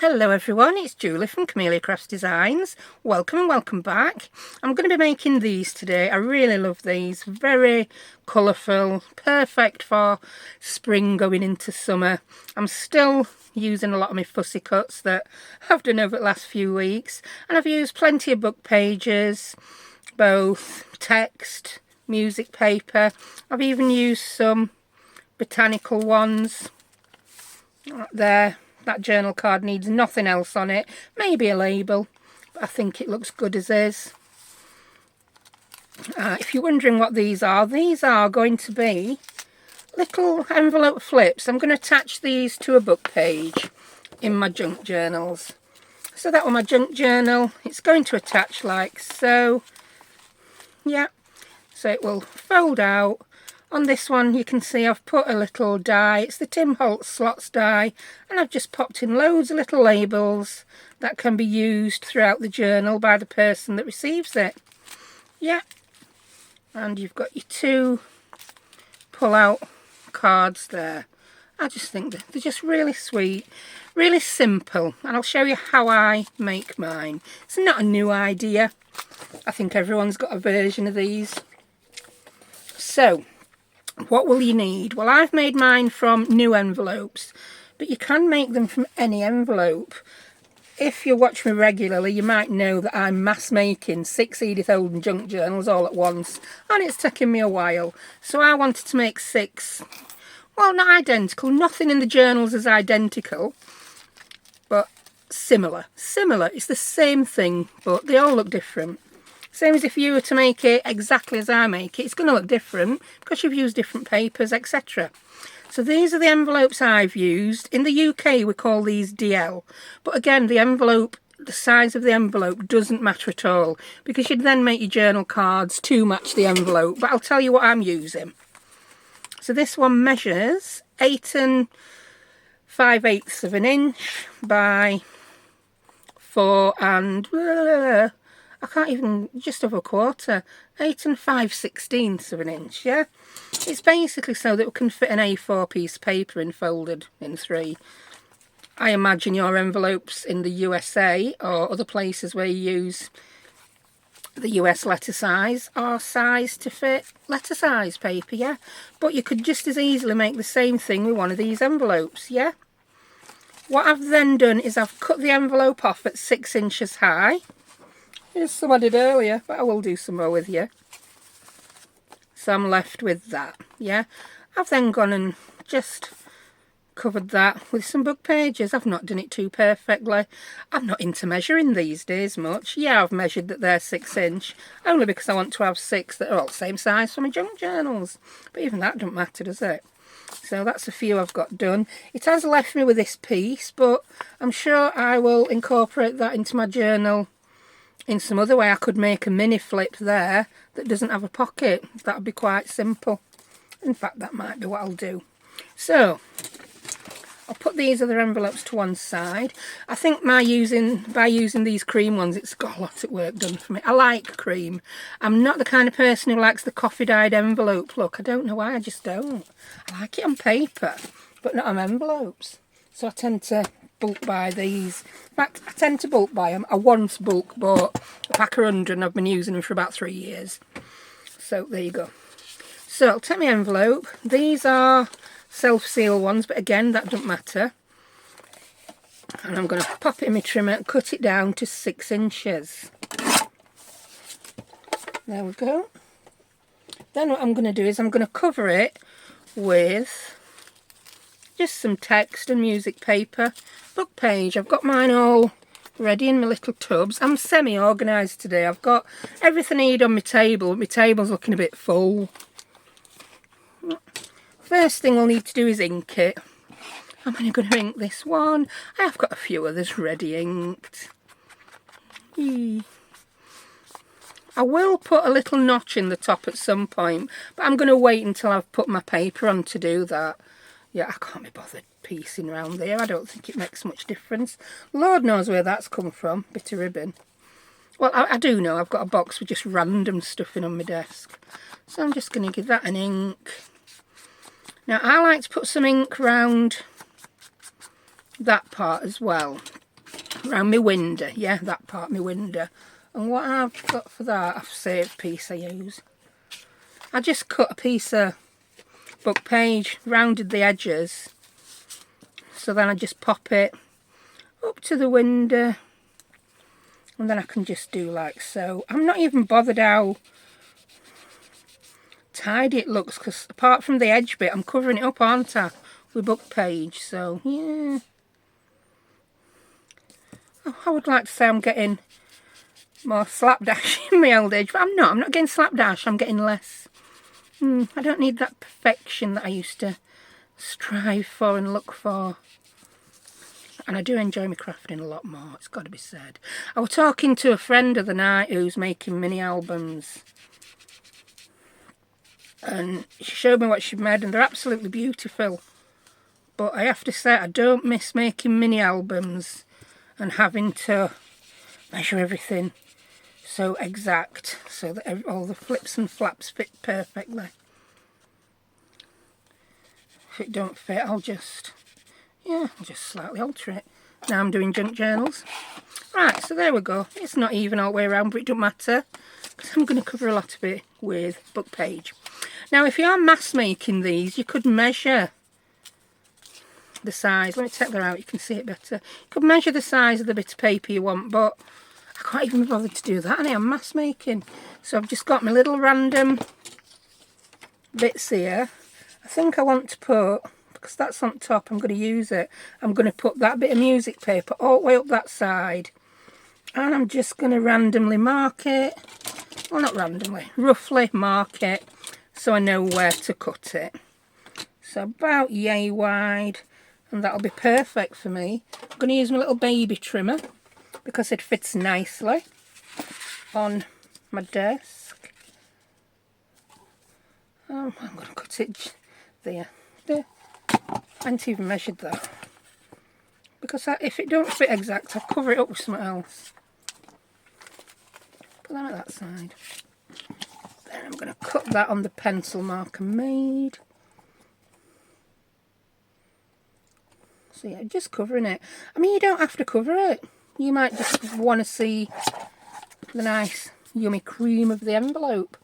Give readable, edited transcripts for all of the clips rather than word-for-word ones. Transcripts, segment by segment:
Hello everyone, it's Julie from Camelia Crafts Designs. Welcome and welcome back. I'm going to be making these today. I really love these. Very colourful, perfect for spring going into summer. I'm still using a lot of my fussy cuts that I've done over the last few weeks. And I've used plenty of book pages, both text, music paper. I've even used some botanical ones right there. That journal card needs nothing else on it, maybe a label, but I think it looks good as is. If you're wondering what these are going to be little envelope flips. I'm going to attach these to a book page in my junk journals. So that was my junk journal. It's going to attach like so. Yeah, so it will fold out. On this one you can see I've put a little die, it's the Tim Holtz slots die, and I've just popped in loads of little labels that can be used throughout the journal by the person that receives it. Yeah, and you've got your two pull out cards there. I just think that they're just really sweet, really simple, and I'll show you how I make mine. It's not a new idea, I think everyone's got a version of these. So what will you need? Well, I've made mine from new envelopes, but you can make them from any envelope. If you watch me regularly, you might know that I'm mass making 6 Edith Holden Junk journals all at once, and it's taken me a while. So I wanted to make 6, well, not identical, nothing in the journals is identical, but similar. Similar, it's the same thing, but they all look different. Same as if you were to make it exactly as I make it, it's going to look different because you've used different papers, etc. So these are the envelopes I've used. In the UK we call these DL, but again the envelope, the size of the envelope doesn't matter at all, because you'd then make your journal cards to match the envelope, but I'll tell you what I'm using. So this one measures 8 5/8 of an inch by 4 and... I can't even, just over a quarter, 8 5/16 of an inch, yeah? It's basically so that it can fit an A4 piece of paper in folded in 3. I imagine your envelopes in the USA or other places where you use the US letter size are sized to fit letter size paper, yeah? But you could just as easily make the same thing with one of these envelopes, yeah? What I've then done is I've cut the envelope off at 6 inches high. Here's some I did earlier, but I will do some more with you. So I'm left with that, yeah. I've then gone and just covered that with some book pages. I've not done it too perfectly. I'm not into measuring these days much. Yeah, I've measured that they're 6 inch, only because I want to have 6 that are all the same size for my junk journals. But even that doesn't matter, does it? So that's a few I've got done. It has left me with this piece, but I'm sure I will incorporate that into my journal in some other way. I could make a mini flip there that doesn't have a pocket. That would be quite simple. In fact, that might be what I'll do. So I'll put these other envelopes to one side. I think by using these cream ones, it's got a lot of work done for me. I like cream. I'm not the kind of person who likes the coffee dyed envelope look. I don't know why, I just don't. I like it on paper, but not on envelopes. So I tend to bulk buy these. In fact, I tend to bulk buy them. I once bulk bought a pack of 100 and I've been using them for about 3 years. So there you go. So I'll take my envelope. These are self-seal ones, but again that doesn't matter. And I'm going to pop it in my trimmer and cut it down to 6 inches. There we go. Then what I'm going to do is I'm going to cover it with just some text and music paper. Book page, I've got mine all ready in my little tubs. I'm semi-organised today. I've got everything I need on my table. My table's looking a bit full. First thing we'll need to do is ink it. I'm only going to ink this one. I have got a few others ready inked. I will put a little notch in the top at some point, but I'm going to wait until I've put my paper on to do that. Yeah, I can't be bothered piecing around there. I don't think it makes much difference. Lord knows where that's come from. Bit of ribbon. Well, I do know. I've got a box with just random stuff in on my desk. So I'm just going to give that an ink. Now, I like to put some ink around that part as well. around my window. Yeah, that part, my window. And what I've got for that, I've saved piece I use. I just cut a piece of book page, rounded the edges. So then I just pop it up to the window. And then I can just do like so. I'm not even bothered how tidy it looks, because apart from the edge bit, I'm covering it up, aren't I, with book page. So, yeah. I would like to say I'm getting more slapdash in my old age, but I'm not getting slapdash, I'm getting less. I don't need that perfection that I used to strive for and look for. And I do enjoy my crafting a lot more, it's got to be said. I was talking to a friend of the night who's making mini albums. And she showed me what she'd made, and they're absolutely beautiful. But I have to say, I don't miss making mini albums and having to measure everything so exact so that all the flips and flaps fit perfectly. If it don't fit, I'll just slightly alter it. Now I'm doing junk journals. Right, so there we go. It's not even all the way around, but it doesn't matter, because I'm going to cover a lot of it with book page. Now, if you are mass making these, you could measure the size. Let me take that out, you can see it better. You could measure the size of the bit of paper you want, but I can't even bother to do that, and I'm mass making. So I've just got my little random bits here. I think I want to put, because that's on top, I'm going to use it. I'm going to put that bit of music paper all the way up that side. And I'm just going to randomly mark it. Well, not randomly, roughly mark it so I know where to cut it. So about yay wide, and that'll be perfect for me. I'm going to use my little baby trimmer because it fits nicely on my desk. I'm going to cut it there. I haven't even measured that, because if it don't fit exact, I'll cover it up with something else. Put that at that side. Then I'm going to cut that on the pencil marker made. So yeah, just covering it. I mean, you don't have to cover it. You might just want to see the nice yummy cream of the envelope.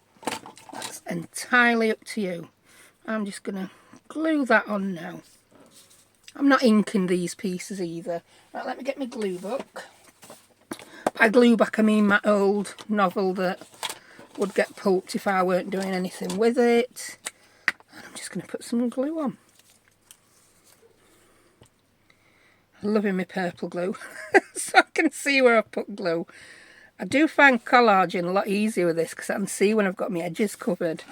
That's entirely up to you. I'm just going to glue that on now. I'm not inking these pieces either. Right, let me get my glue book. By glue back I mean my old novel that would get pulped if I weren't doing anything with it. And I'm just going to put some glue on. Loving my purple glue. So I can see where I put glue. I do find collaging a lot easier with this because I can see when I've got my edges covered.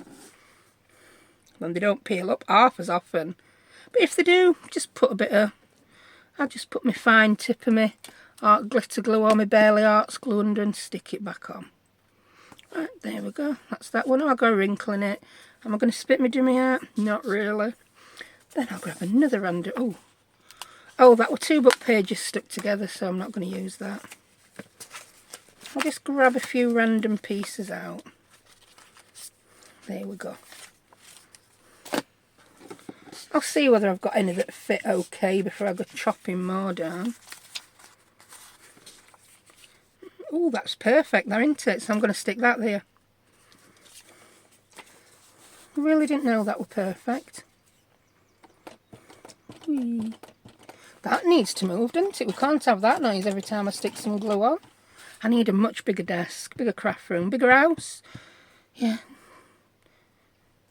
And they don't peel up half as often. But if they do, just put a bit of, I'll just put my fine tip of my art glitter glue or my Barely Arts glue under and stick it back on. Right, there we go. That's that one. Oh, I've got a wrinkle in it. Am I going to spit my dummy out? Not really. Then I'll grab another random. Oh, that were 2 book pages stuck together, so I'm not going to use that. I'll just grab a few random pieces out. There we go. I'll see whether I've got any that fit okay before I go chopping more down. Oh, that's perfect there, isn't it? So I'm going to stick that there. I really didn't know that were perfect. Whee. That needs to move, doesn't it? We can't have that noise every time I stick some glue on. I need a much bigger desk, bigger craft room, bigger house. Yeah.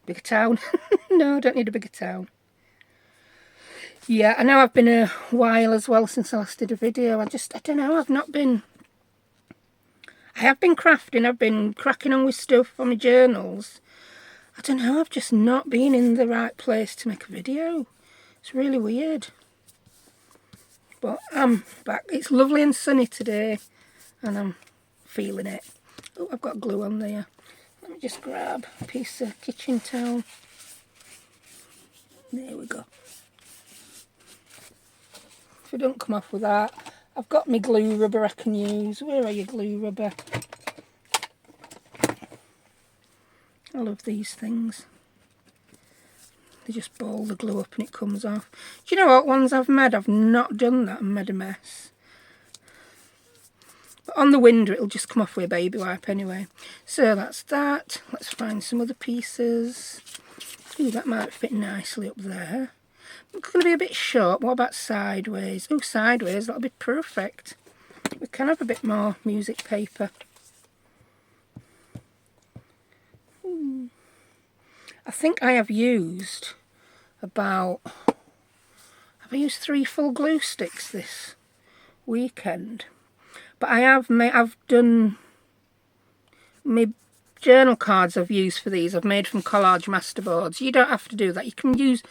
Bigger town. No, I don't need a bigger town. Yeah, I know I've been a while as well since I last did a video. I don't know, I have been crafting, I've been cracking on with stuff for my journals. I don't know, I've just not been in the right place to make a video. It's really weird. But I'm back. It's lovely and sunny today, and I'm feeling it. Oh, I've got glue on there. Let me just grab a piece of kitchen towel. There we go. If it don't come off with that, I've got my glue rubber I can use. Where are your glue rubber? I love these things. They just ball the glue up and it comes off. Do you know what ones I've made? I've not done that and made a mess. But on the window it'll just come off with a baby wipe anyway. So that's that. Let's find some other pieces. Ooh, that might fit nicely up there. It's going to be a bit short. What about sideways? Oh, sideways, that'll be perfect. We can have a bit more music paper. I think I have used about... Have I used 3 full glue sticks this weekend? But I've done my journal cards I've used for these. I've made from Collage Masterboards. You don't have to do that. You can use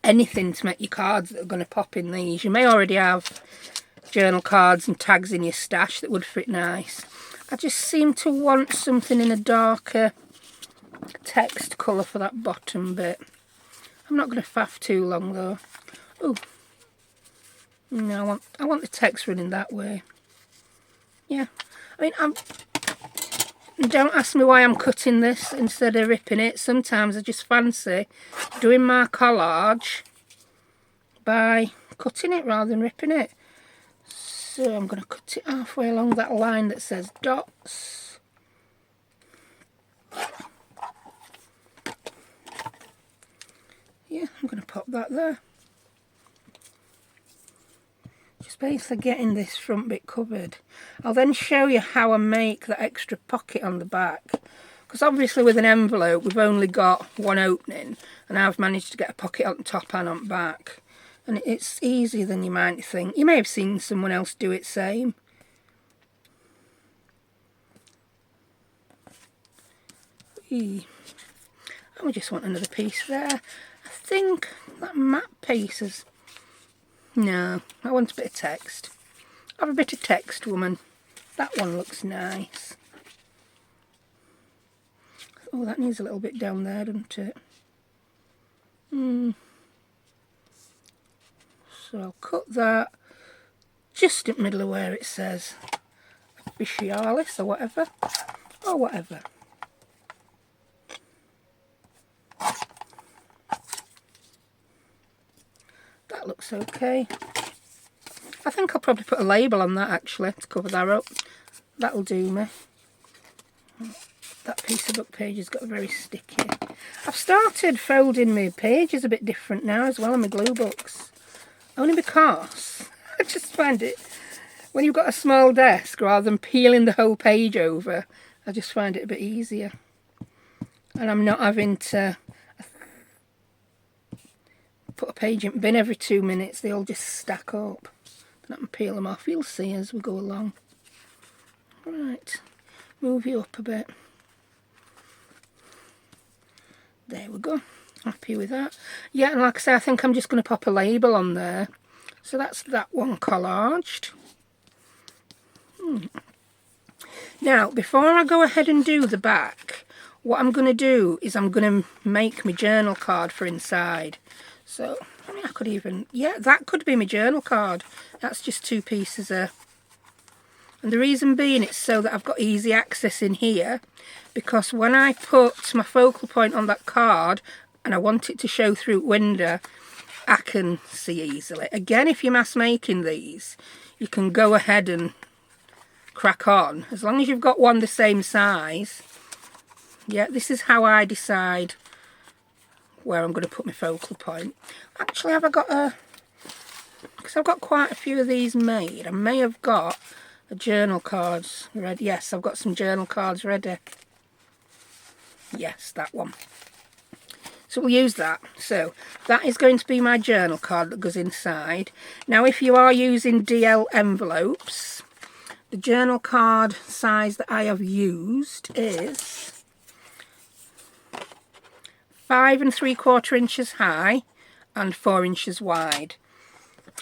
anything to make your cards that are going to pop in these. You may already have journal cards and tags in your stash that would fit nice. I just seem to want something in a darker text colour for that bottom bit. I'm not going to faff too long though. Oh, no, I want the text running that way. Yeah, I mean, don't ask me why I'm cutting this instead of ripping it. Sometimes I just fancy doing my collage by cutting it rather than ripping it. So I'm going to cut it halfway along that line that says dots. Yeah, I'm going to pop that there. Just basically getting this front bit covered. I'll then show you how I make that extra pocket on the back. Because obviously with an envelope we've only got one opening, and I've managed to get a pocket on the top and on the back. And it's easier than you might think. You may have seen someone else do it same. And we just want another piece there. I think that map piece is... No, I want a bit of text. Have a bit of text, woman. That one looks nice. Oh, that needs a little bit down there, doesn't it? So I'll cut that just in the middle of where it says Officialis or whatever. Or whatever. That looks okay. I think I'll probably put a label on that actually to cover that up. That'll do me. That piece of book page has got very sticky. I've started folding my pages a bit different now as well on my glue books. Only because I just find it, when you've got a small desk, rather than peeling the whole page over, I just find it a bit easier. And I'm not having to put a page in the bin every 2 minutes. They all just stack up. And I can peel them off. You'll see as we go along. Right, move you up a bit. There we go. Happy with that. Yeah, and like I say, I think I'm just going to pop a label on there. So that's that one collaged. Now, before I go ahead and do the back, what I'm going to do is I'm going to make my journal card for inside. So, I mean, I could even... Yeah, that could be my journal card. That's just 2 pieces of... And the reason being, it's so that I've got easy access in here. Because when I put my focal point on that card, and I want it to show through window, I can see easily. Again, if you're mass making these, you can go ahead and crack on. As long as you've got one the same size. Yeah, this is how I decide where I'm going to put my focal point. Actually, have I got a... Because I've got quite a few of these made. I may have got a journal cards ready. Yes, I've got some journal cards ready. Yes, that one. So we'll use that. So that is going to be my journal card that goes inside. Now, if you are using DL envelopes, the journal card size that I have used is 5 3/4 inches high and 4 inches wide.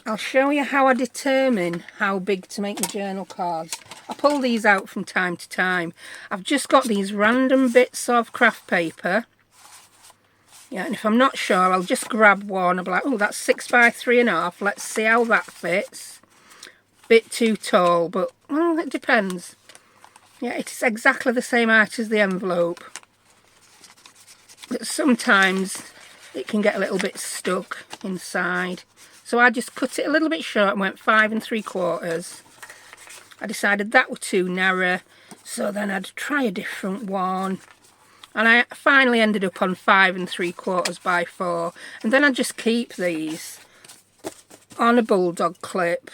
I'll show you how I determine how big to make my journal cards. I pull these out from time to time. I've just got these random bits of craft paper. Yeah, and if I'm not sure, I'll just grab one. I'll be like, oh, that's 6 by 3.5. Let's see how that fits. Bit too tall, but well, it depends. Yeah, it's exactly the same height as the envelope. But sometimes it can get a little bit stuck inside. So I just cut it a little bit short and went 5 3/4. I decided that were too narrow, so then I'd try a different one. And I finally ended up on 5 3/4 by 4. And then I just keep these on a bulldog clip.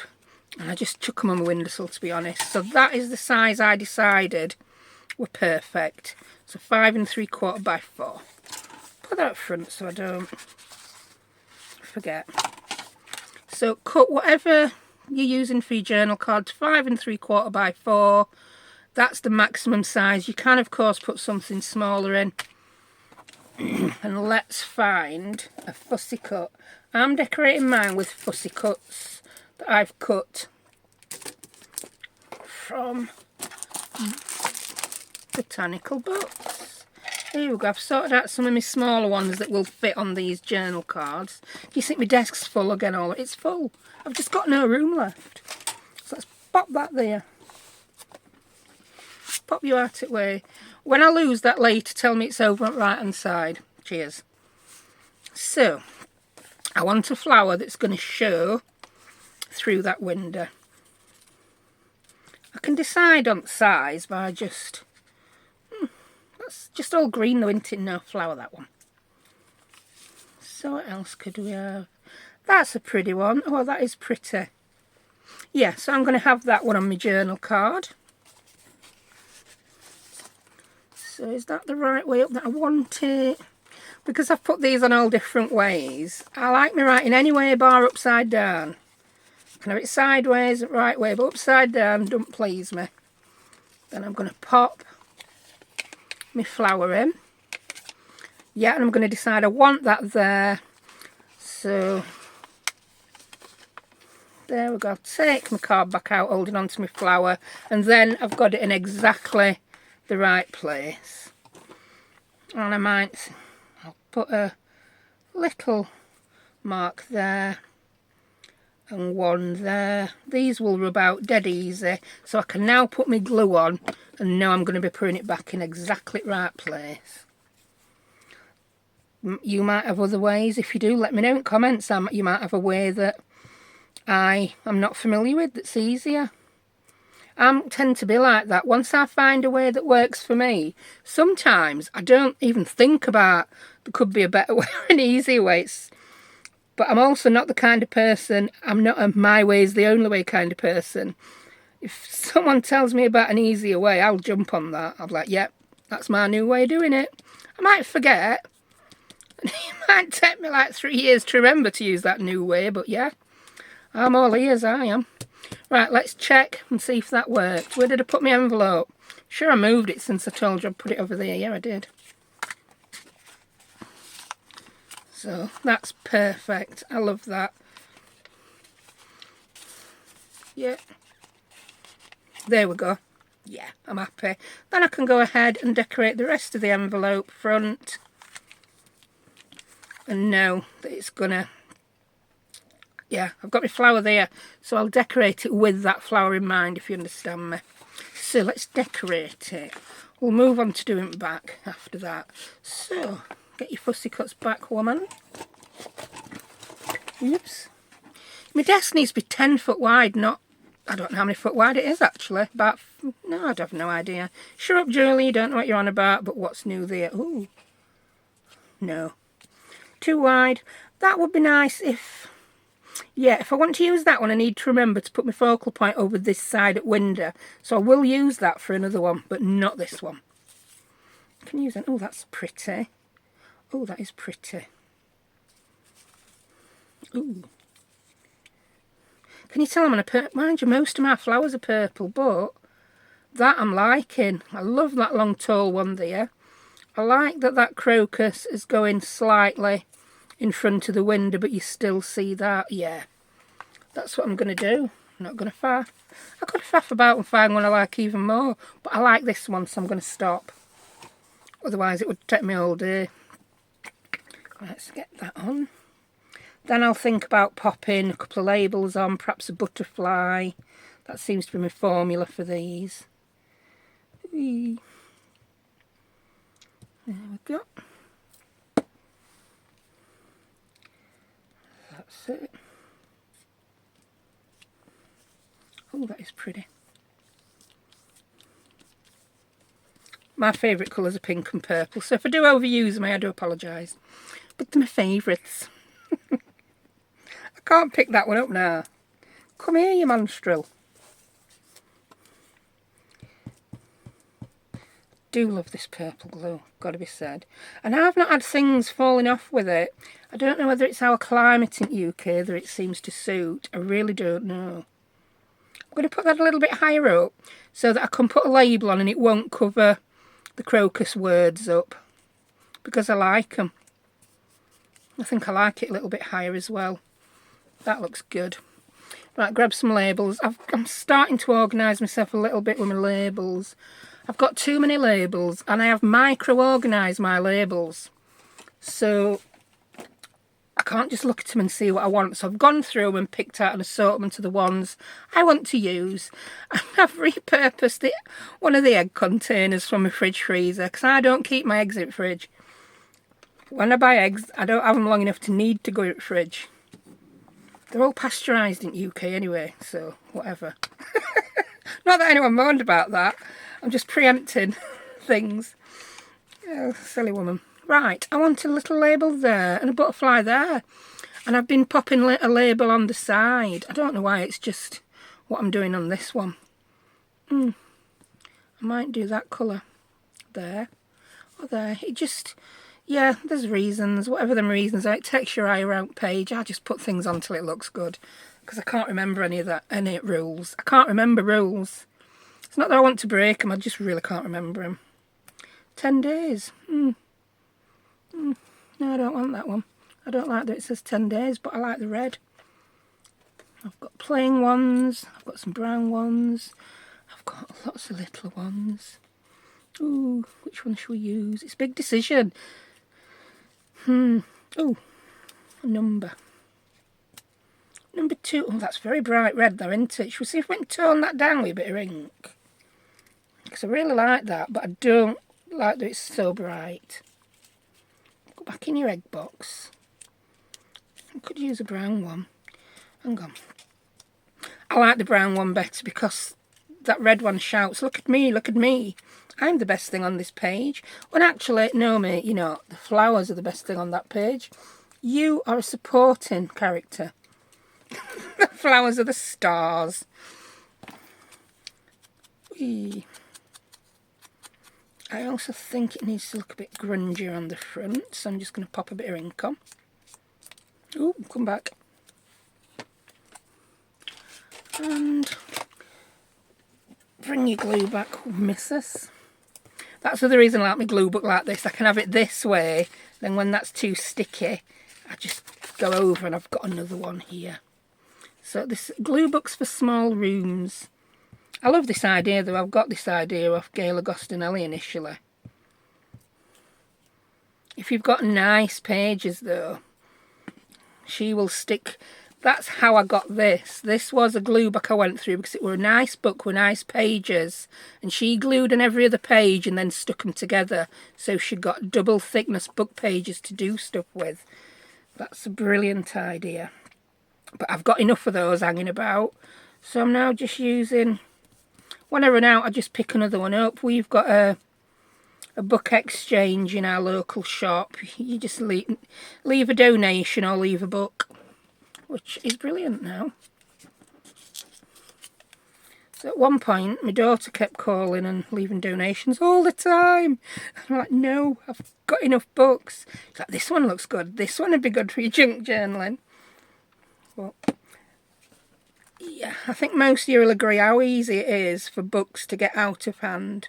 And I just chuck them on my windowsill, to be honest. So that is the size I decided were perfect. So 5 3/4 by 4. Put that up front so I don't forget. So cut whatever you're using for your journal cards, 5 3/4 by 4. That's the maximum size. You can, of course, put something smaller in. And let's find a fussy cut. I'm decorating mine with fussy cuts that I've cut from Botanical Books. Here we go. I've sorted out some of my smaller ones that will fit on these journal cards. Do you think my desk's full again? It's full. I've just got no room left. So let's pop that there. Pop you out it way. When I lose that later, tell me it's over on the right hand side. Cheers. So, I want a flower that's going to show through that window. I can decide on the size by just... that's just all green though, isn't it? No flower, that one. So what else could we have? That's a pretty one. Oh, that is pretty. Yeah, so I'm going to have that one on my journal card. So is that the right way up that I want it? Because I've put these on all different ways. I like me writing any way bar upside down. Can have it sideways, right way, but upside down don't please me. Then I'm going to pop my flower in. Yeah, and I'm going to decide I want that there. So there we go. I'll take my card back out, holding on to my flower, and then I've got it in exactly the right place. And I'll put a little mark there and one there. These will rub out dead easy, so I can now put my glue on and know I'm going to be putting it back in exactly the right place. You might have other ways. If you do, let me know in comments. You might have a way that I am not familiar with that's easier. I tend to be like that. Once I find a way that works for me, sometimes I don't even think about there could be a better way or an easier way. But I'm also not the kind of person, I'm not a my way is the only way kind of person. If someone tells me about an easier way, I'll jump on that. I'll be like, yep, that's my new way of doing it. I might forget. It might take me like 3 years to remember to use that new way, but yeah, I'm all ears, I am. Right, let's check and see if that worked. Where did I put my envelope? Sure, I moved it since I told you I'd put it over there. Yeah, I did. So, that's perfect. I love that. Yeah. There we go. Yeah, I'm happy. Then I can go ahead and decorate the rest of the envelope front. And know that it's gonna... yeah, I've got my flower there, so I'll decorate it with that flower in mind, if you understand me. So let's decorate it. We'll move on to doing it back after that. So, get your fussy cuts back, woman. Oops. My desk needs to be 10 foot wide, not... I don't know how many foot wide it is, actually. About... no, I'd have no idea. Shut up, Julie, you don't know what you're on about, but what's new there? Ooh. No. Too wide. That would be nice if... yeah, if I want to use that one, I need to remember to put my focal point over this side at window. So I will use that for another one, but not this one. I can use that. Oh, that's pretty. Oh, that is pretty. Ooh. Can you tell I'm on a purple? Mind you, most of my flowers are purple, but that I'm liking. I love that long, tall one there. I like that that crocus is going slightly in front of the window, but you still see that. Yeah, that's what I'm going to do. I'm not going to faff. I could faff about and find one I like even more, but I like this one, so I'm going to stop. Otherwise it would take me all day. Let's get that on. Then I'll think about popping a couple of labels on, perhaps a butterfly. That seems to be my formula for these. Whee. There we go. That's it. Oh, that is pretty. My favourite colours are pink and purple, so if I do overuse them, I do apologise. But they're my favourites. I can't pick that one up now. Come here, you monstrel. Do love this purple glue, gotta be said. And I've not had things falling off with it. I don't know whether it's our climate in UK that it seems to suit. I really don't know. I'm going to put that a little bit higher up so that I can put a label on and it won't cover the crocus words up, because I like them. I think I like it a little bit higher as well. That looks good. Right, grab some labels. I'm starting to organise myself a little bit with my labels. I've got too many labels and I have micro-organised my labels. So I can't just look at them and see what I want. So I've gone through and picked out an assortment of the ones I want to use. And I've repurposed one of the egg containers from my fridge freezer, because I don't keep my eggs in the fridge. When I buy eggs, I don't have them long enough to need to go in the fridge. They're all pasteurised in UK anyway, so whatever. Not that anyone moaned about that. I'm just preempting things. Oh, silly woman. Right, I want a little label there and a butterfly there. And I've been popping a label on the side. I don't know why, it's just what I'm doing on this one. I might do that colour there or there. It just, yeah, there's reasons. Whatever them reasons are, it takes your eye around page. I just put things on till it looks good, because I can't remember any rules. I can't remember rules. It's not that I want to break them, I just really can't remember them. 10 days. No, I don't want that one. I don't like that it says 10 days, but I like the red. I've got plain ones, I've got some brown ones, I've got lots of little ones. Ooh, which one should we use? It's a big decision. Ooh, a number. Number 2. Oh, that's very bright red though, isn't it? Shall we see if we can tone that down with a bit of ink? Because I really like that, but I don't like that it's so bright. Go back in your egg box. I could use a brown one. Hang on. I like the brown one better because that red one shouts, look at me, look at me. I'm the best thing on this page. When actually, no mate, you're not. The flowers are the best thing on that page. You are a supporting character. The flowers are the stars. Whee. I also think it needs to look a bit grungier on the front, so I'm just going to pop a bit of ink on. Ooh, come back. And bring your glue back, missus. That's the reason I like my glue book like this. I can have it this way, then when that's too sticky, I just go over and I've got another one here. So this glue book's for small rooms. I love this idea though. I've got this idea off Gail Agostinelli initially. If you've got nice pages though, she will stick. That's how I got this. This was a glue book I went through because it were a nice book with nice pages, and she glued on every other page and then stuck them together, so she got double thickness book pages to do stuff with. That's a brilliant idea. But I've got enough of those hanging about, so I'm now just using, when I run out I just pick another one up. We've got a book exchange in our local shop. You just leave a donation or leave a book, which is brilliant now. So at one point my daughter kept calling and leaving donations all the time. I'm like, no, I've got enough books. She's like, this one looks good, this one would be good for your junk journaling. Well, yeah, I think most of you will agree how easy it is for books to get out of hand.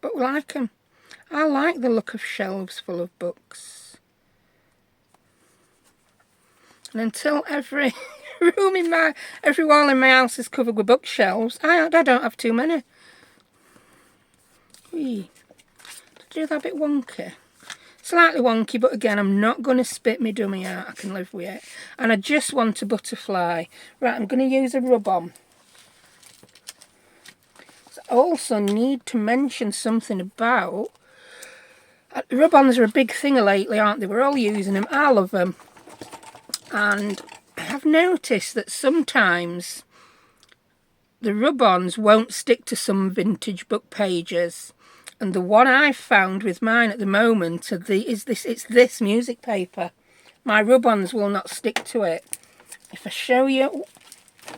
But we like them. I like the look of shelves full of books. And until every room in every wall in my house is covered with bookshelves, I don't have too many. Whee. Did I do that a bit wonky? Slightly wonky, but again, I'm not going to spit my dummy out. I can live with it. And I just want a butterfly. Right, I'm going to use a rub-on. So I also need to mention something about... rub-ons are a big thing lately, aren't they? We're all using them. I love them. And I have noticed that sometimes the rub-ons won't stick to some vintage book pages. And the one I've found with mine at the moment it's this music paper. My rub-ons will not stick to it. If I show you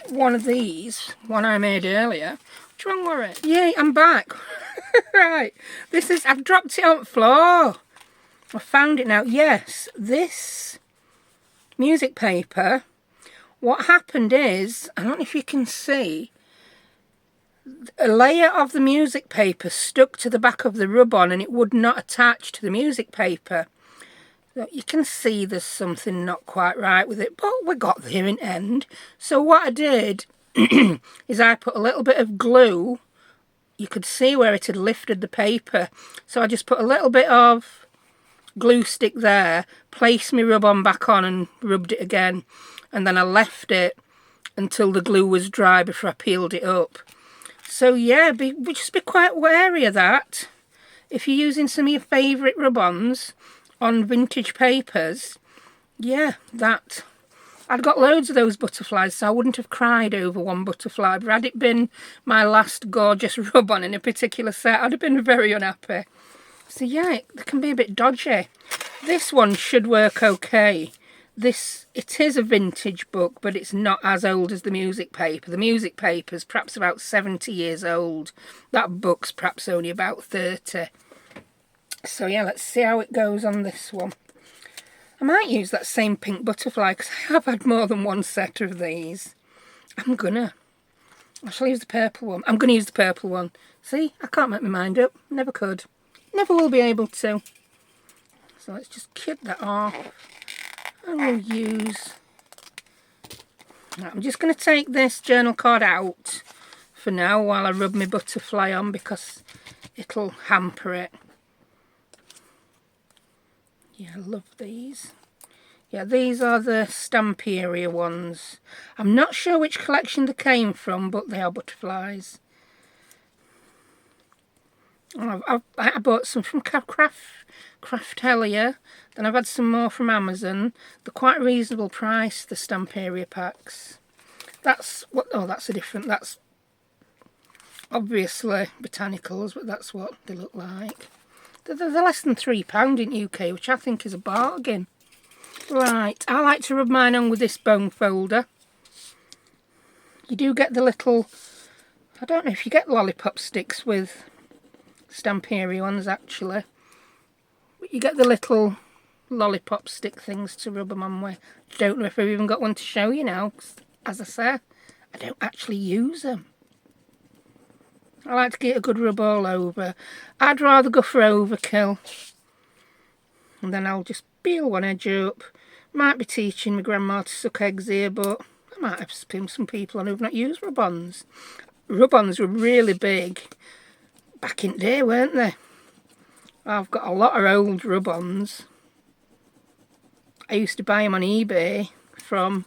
one of these, one I made earlier. What's wrong with it? Yay, I'm back. Right, I've dropped it on the floor. I found it now. Yes, this music paper, what happened is, I don't know if you can see, a layer of the music paper stuck to the back of the rub-on and it would not attach to the music paper. So you can see there's something not quite right with it, but we got there in end. So what I did is I put a little bit of glue. You could see where it had lifted the paper. So I just put a little bit of glue stick there, placed my rub-on back on and rubbed it again. And then I left it until the glue was dry before I peeled it up. So yeah, just be quite wary of that. If you're using some of your favourite rub-ons on vintage papers, yeah, that. I'd got loads of those butterflies, so I wouldn't have cried over one butterfly. But had it been my last gorgeous rub-on in a particular set, I'd have been very unhappy. So yeah, it can be a bit dodgy. This one should work okay. It is a vintage book, but it's not as old as the music paper. The music paper's perhaps about 70 years old. That book's perhaps only about 30. So yeah, let's see how it goes on this one. I might use that same pink butterfly because I have had more than one set of these. I shall use the purple one. I'm going to use the purple one. See, I can't make my mind up. Never could. Never will be able to. So let's just kit that off. And we'll use... Now, I'm just going to take this journal card out for now while I rub my butterfly on because it'll hamper it. Yeah, I love these. Yeah, these are the Stamperia ones. I'm not sure which collection they came from, but they are butterflies. I bought some from Camelia, then I've had some more from Amazon. They're quite reasonable price, the Stamperia packs. That's obviously botanicals, but that's what they look like. They're less than £3 in UK, which I think is a bargain. Right, I like to rub mine on with this bone folder. You do get the little, I don't know if you get lollipop sticks with Stamperia ones actually. But you get the little lollipop stick things to rub them on with. Don't know if I've even got one to show you now, 'cause as I say, I don't actually use them. I like to get a good rub all over. I'd rather go for overkill. And then I'll just peel one edge up. Might be teaching my grandma to suck eggs here, but I might have some people on who've not used rub-ons. Rub-ons were really big back in the day, weren't they? I've got a lot of old rub-ons. I used to buy them on eBay from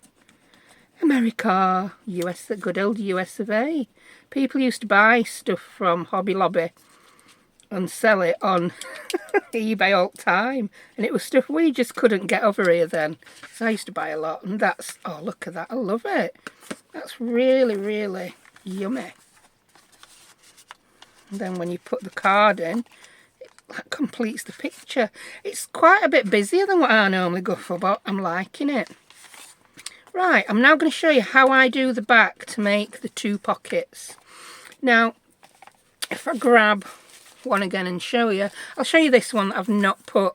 America, US, the good old US of A. People used to buy stuff from Hobby Lobby and sell it on eBay all the time. And it was stuff we just couldn't get over here then. So I used to buy a lot. And that's, oh, look at that. I love it. That's really, really yummy. And then when you put the card in, that completes the picture. It's quite a bit busier than what I normally go for, but I'm liking it. Right, I'm now going to show you how I do the back to make the two pockets. Now, if I grab one again and show you, I'll show you this one that I've not put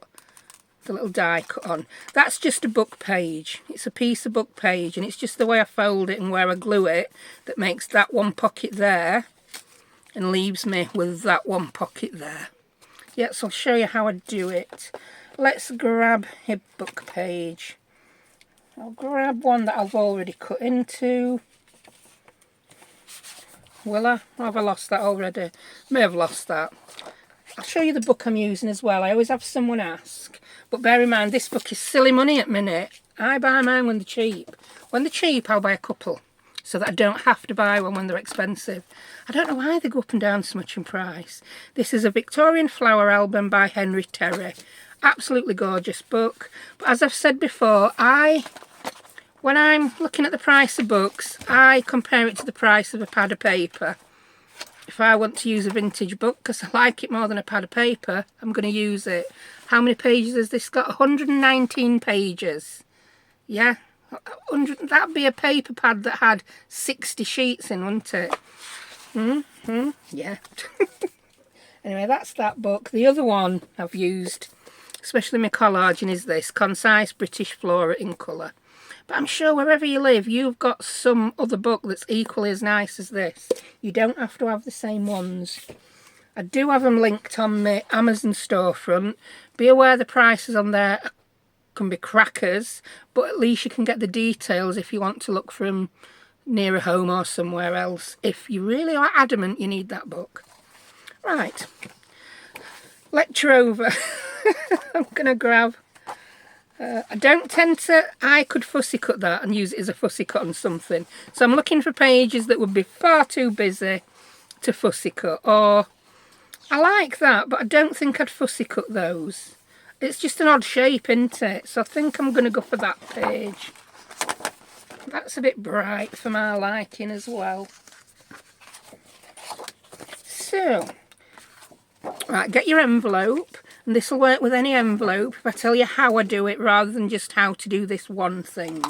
the little die cut on. That's just a book page. It's a piece of book page, and it's just the way I fold it and where I glue it that makes that one pocket there and leaves me with that one pocket there. Yeah, so I'll show you how I do it. Let's grab a book page. I'll grab one that I've already cut into. Will I? Or have I lost that already? May have lost that. I'll show you the book I'm using as well. I always have someone ask. But bear in mind, this book is silly money at the minute. I buy mine when they're cheap. When they're cheap, I'll buy a couple, so that I don't have to buy one when they're expensive. I don't know why they go up and down so much in price. This is a Victorian Flower Album by Henry Terry. Absolutely gorgeous book. But as I've said before, when I'm looking at the price of books, I compare it to the price of a pad of paper. If I want to use a vintage book, because I like it more than a pad of paper, I'm going to use it. How many pages has this got? 119 pages. Yeah, 100, that'd be a paper pad that had 60 sheets in, wouldn't it? Yeah. Anyway, that's that book. The other one I've used, especially my collaging, is this Concise British Flora in colour. But I'm sure wherever you live, you've got some other book that's equally as nice as this. You don't have to have the same ones. I do have them linked on my Amazon storefront. Be aware the prices on there can be crackers, but at least you can get the details if you want to look for them nearer home or somewhere else, if you really are adamant you need that book. Right, lecture over. I'm going to grab... I don't tend to... I could fussy cut that and use it as a fussy cut on something. So I'm looking for pages that would be far too busy to fussy cut. Or, I like that, but I don't think I'd fussy cut those. It's just an odd shape, isn't it? So I think I'm going to go for that page. That's a bit bright for my liking as well. So, right, get your envelope. And this will work with any envelope if I tell you how I do it rather than just how to do this one thing.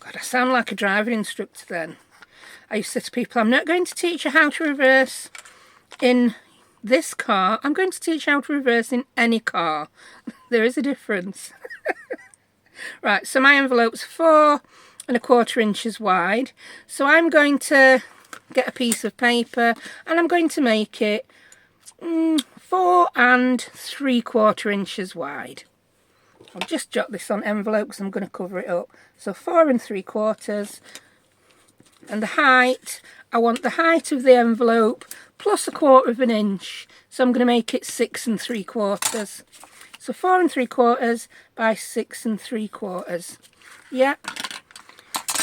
God, I sound like a driving instructor then. I used to say to people, I'm not going to teach you how to reverse in this car. I'm going to teach you how to reverse in any car. There is a difference. Right, so my envelope's 4 1/4 inches wide. So I'm going to get a piece of paper and I'm going to make it 4 3/4 inches wide. I'll just jot this on envelope because I'm going to cover it up. So 4 3/4, and the height, I want the height of the envelope plus 1/4 inch. So I'm going to make it 6 3/4. So 4 3/4 by 6 3/4. Yeah.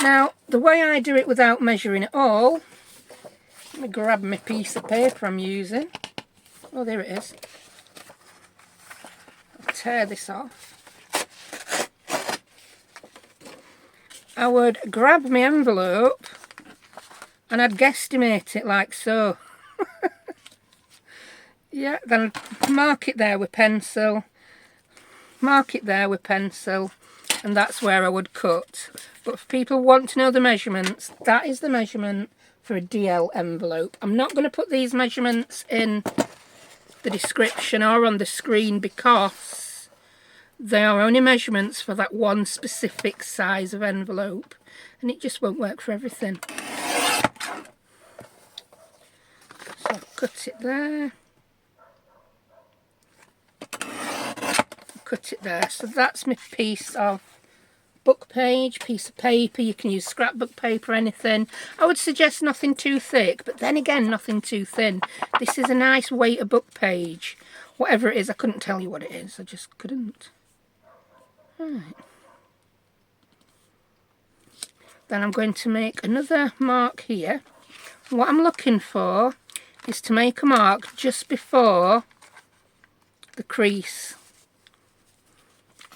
Now the way I do it without measuring it all, let me grab my piece of paper I'm using. Oh, there it is. I'll tear this off. I would grab my envelope and I'd guesstimate it like so. Yeah, then I'd mark it there with pencil. Mark it there with pencil. And that's where I would cut. But if people want to know the measurements, that is the measurement for a DL envelope. I'm not going to put these measurements in the description or on the screen because they are only measurements for that one specific size of envelope, and it just won't work for everything. So I'll cut it there. Cut it there. So that's my piece of book page, piece of paper. You can use scrapbook paper, anything. I would suggest nothing too thick, but then again, nothing too thin. This is a nice weight of book page. Whatever it is, I couldn't tell you what it is. I just couldn't. Right. Then I'm going to make another mark here. What I'm looking for is to make a mark just before the crease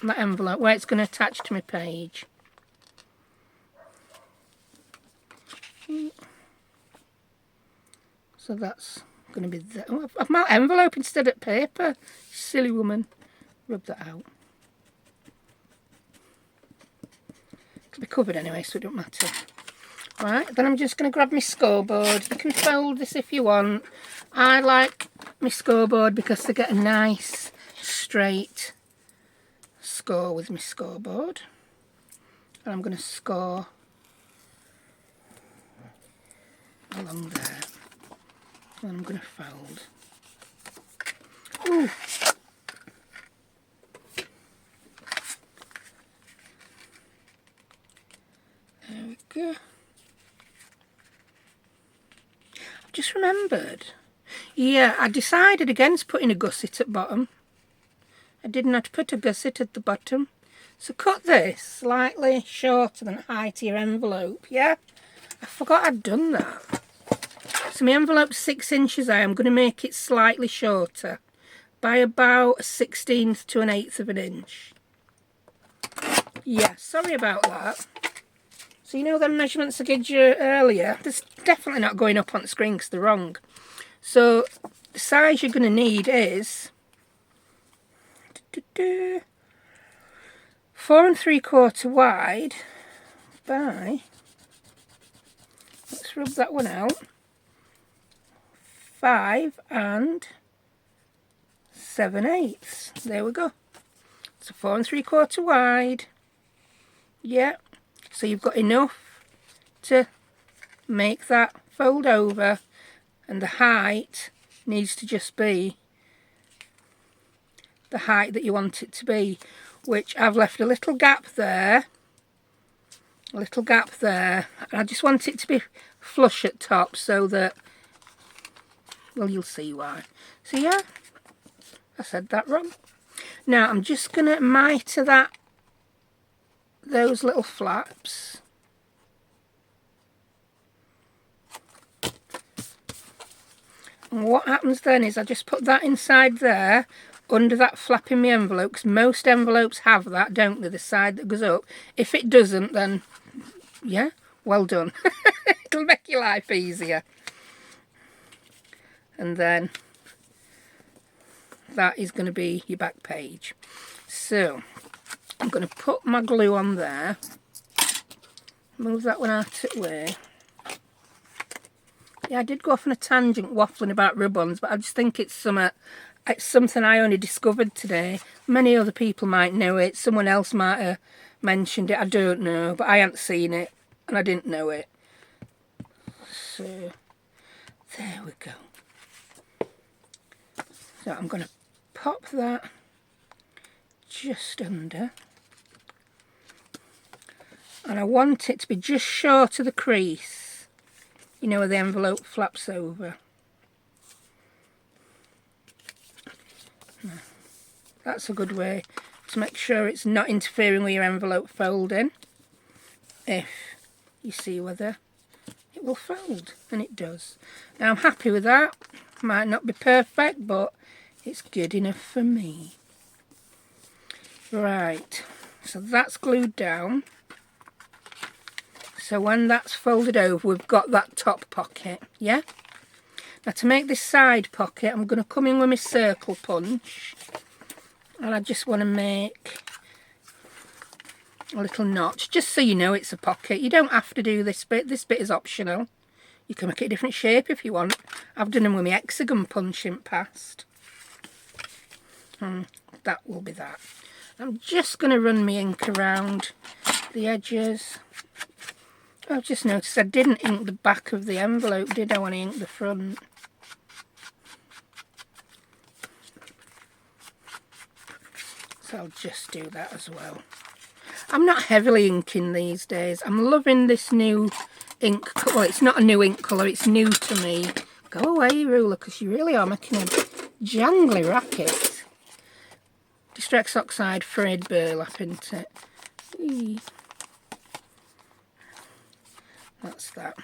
on that envelope where it's going to attach to my page. So that's going to be there. Oh, I've marked envelope instead of paper. Silly woman. Rub that out. It'll be covered anyway, so it don't matter. Right, then I'm just going to grab my scoreboard. You can fold this if you want. I like my scoreboard because they get a nice straight score with my scoreboard. And I'm going to score along there. And I'm going to fold. Ooh. There we go. I've just remembered. Yeah, I decided against putting a gusset at bottom. I did not put a gusset at the bottom. So cut this slightly shorter than the height of your envelope, yeah? I forgot I'd done that. So my envelope's 6 inches high. I'm going to make it slightly shorter by about a 1/16 to an 1/8 of an inch. Yeah, sorry about that. So you know the measurements I gave you earlier? They're definitely not going up on the screen because they're wrong. So the size you're going to need is 4 3/4 wide by, let's rub that one out, 5 7/8. There we go. So 4 3/4 wide. Yeah. So you've got enough to make that fold over, and the height needs to just be the height that you want it to be, which I've left a little gap there, and I just want it to be flush at top so that, well, you'll see why. So yeah, I said that wrong. Now I'm just going to mitre those little flaps. And what happens then is I just put that inside there under that flap in my envelope, because most envelopes have that, don't they, the side that goes up. If it doesn't, then yeah, well done. It'll make your life easier. And then that is going to be your back page. So I'm going to put my glue on there, move that one out of the way. Yeah, I did go off on a tangent waffling about ribbons, but I just think it's something I only discovered today. Many other people might know it, someone else might have mentioned it, I don't know, but I hadn't seen it and I didn't know it. So there we go. So I'm going to pop that just under, and I want it to be just short of the crease, you know, where the envelope flaps over. That's a good way to make sure it's not interfering with your envelope folding, if you see whether it will fold, and it does. Now I'm happy with that. Might not be perfect, but it's good enough for me. Right, so that's glued down. So when that's folded over, we've got that top pocket, yeah? Now to make this side pocket, I'm going to come in with my circle punch, and I just want to make a little notch, just so you know it's a pocket. You don't have to do this bit is optional. You can make it a different shape if you want. I've done them with my hexagon punch in past. That will be that. I'm just going to run my ink around the edges. I've just noticed I didn't ink the back of the envelope, did I, when I inked the front? So I'll just do that as well. I'm not heavily inking these days. I'm loving this new ink colour. Well, it's not a new ink colour, it's new to me. Go away, ruler, because you really are making a jangly racket. Distress oxide frayed burlap, isn't it? Eee. That's that.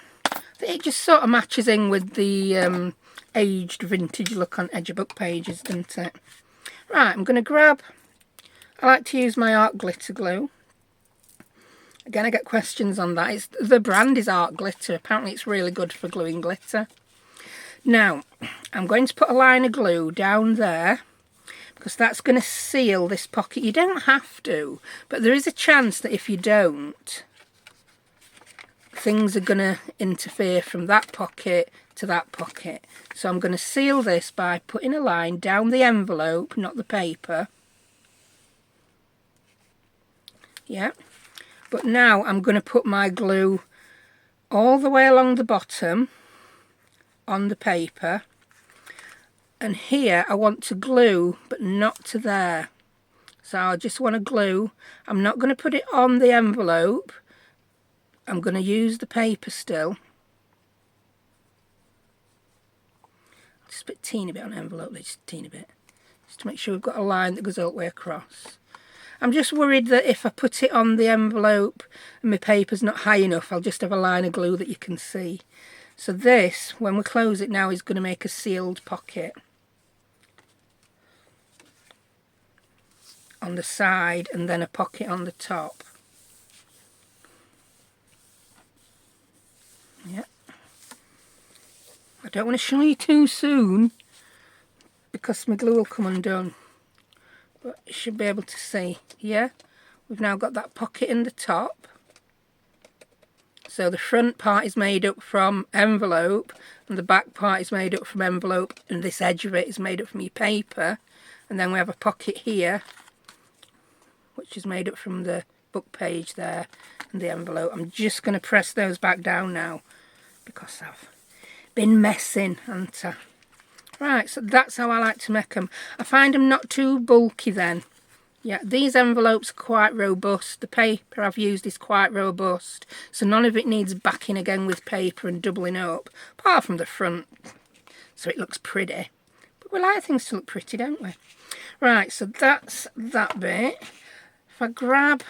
It just sort of matches in with the aged vintage look on edge of book pages, doesn't it? Right, I'm going to grab, I like to use my art glitter glue. Again, I get questions on that. The brand is Art Glitter. Apparently it's really good for gluing glitter. Now, I'm going to put a line of glue down there, because that's going to seal this pocket. You don't have to, but there is a chance that if you don't, things are going to interfere from that pocket to that pocket. So I'm going to seal this by putting a line down the envelope, not the paper. Yeah. But now I'm going to put my glue all the way along the bottom on the paper. And here I want to glue, but not to there. So I just want to glue. I'm not going to put it on the envelope. I'm going to use the paper still. Just put a teeny bit on the envelope, just a teeny bit. Just to make sure we've got a line that goes all the way across. I'm just worried that if I put it on the envelope and my paper's not high enough, I'll just have a line of glue that you can see. So this, when we close it now, is going to make a sealed pocket. on the side and then a pocket on the top. Yeah. I don't want to show you too soon because my glue will come undone. But you should be able to see. Yeah. We've now got that pocket in the top. So the front part is made up from envelope and the back part is made up from envelope, and this edge of it is made up from your paper. And then we have a pocket here which is made up from the book page there and the envelope. I'm just going to press those back down now because I've been messing, haven't I? Right, so that's how I like to make them. I find them not too bulky then. Yeah, these envelopes are quite robust. The paper I've used is quite robust, so none of it needs backing again with paper and doubling up, apart from the front, so it looks pretty. But we like things to look pretty, don't we? Right, so that's that bit. If I grab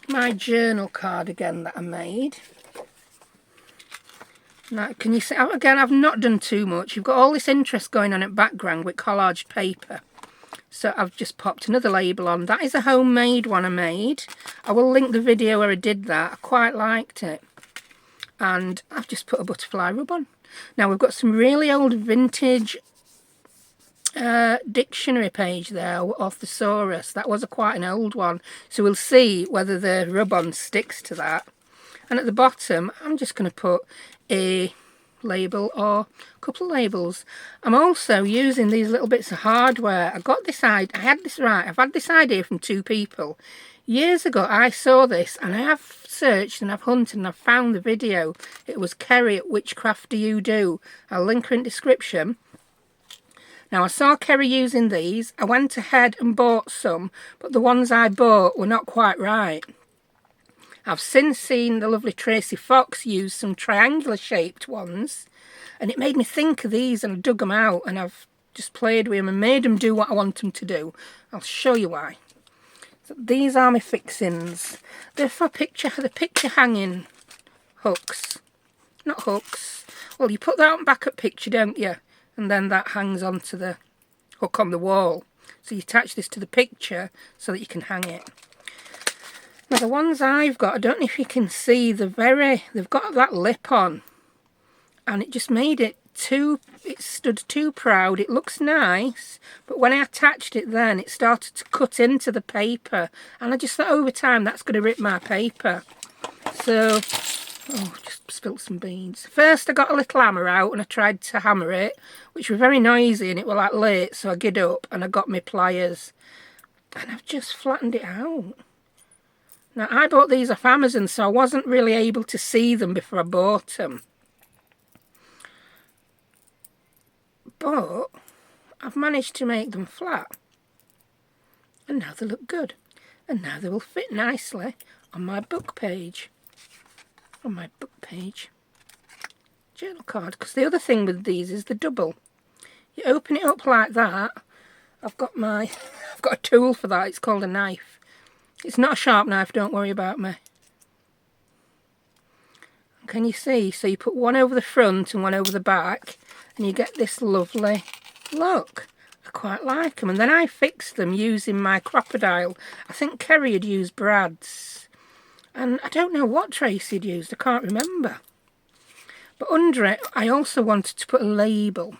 my journal card again that I made. Now, can you see, again, I've not done too much. You've got all this interest going on in background with collaged paper. So I've just popped another label on. That is a homemade one I made. I will link the video where I did that. I quite liked it. And I've just put a butterfly rub on. Now we've got some really old vintage dictionary page there of thesaurus. That was quite an old one. So we'll see whether the rub-on sticks to that. And at the bottom, I'm just going to put a label or a couple of labels. I'm also using these little bits of hardware. I got this idea, I've had this idea from two people. Years ago I saw this and I have searched and I've hunted and I've found the video. It was Kerry at Witchcraft Do You Do. I'll link her in the description. Now I saw Kerry using these. I went ahead and bought some, but the ones I bought were not quite right. I've since seen the lovely Tracy Fox use some triangular shaped ones, and it made me think of these, and I dug them out and I've just played with them and made them do what I want them to do. I'll show you why. So these are my fixings. They're for the picture hanging hooks. Not hooks. Well, you put that on back at picture, don't you? And then that hangs onto the hook on the wall. So you attach this to the picture so that you can hang it. Now the ones I've got, I don't know if you can see, they've got that lip on, and it just made it it stood too proud. It looks nice, but when I attached it then, it started to cut into the paper, and I just thought over time that's going to rip my paper. So, oh, just spilt some beans. First I got a little hammer out and I tried to hammer it, which was very noisy and it was like late, so I get up and I got my pliers, and I've just flattened it out. Now, I bought these off Amazon, so I wasn't really able to see them before I bought them. But I've managed to make them flat. And now they look good. And now they will fit nicely on my book page. On my book page journal card. Because the other thing with these is the double. You open it up like that. I've got a tool for that. It's called a knife. It's not a sharp knife, don't worry about me. Can you see? So you put one over the front and one over the back, and you get this lovely look. I quite like them. And then I fixed them using my crocodile. I think Kerry had used Brad's. And I don't know what Tracy had used, I can't remember. But under it, I also wanted to put a label.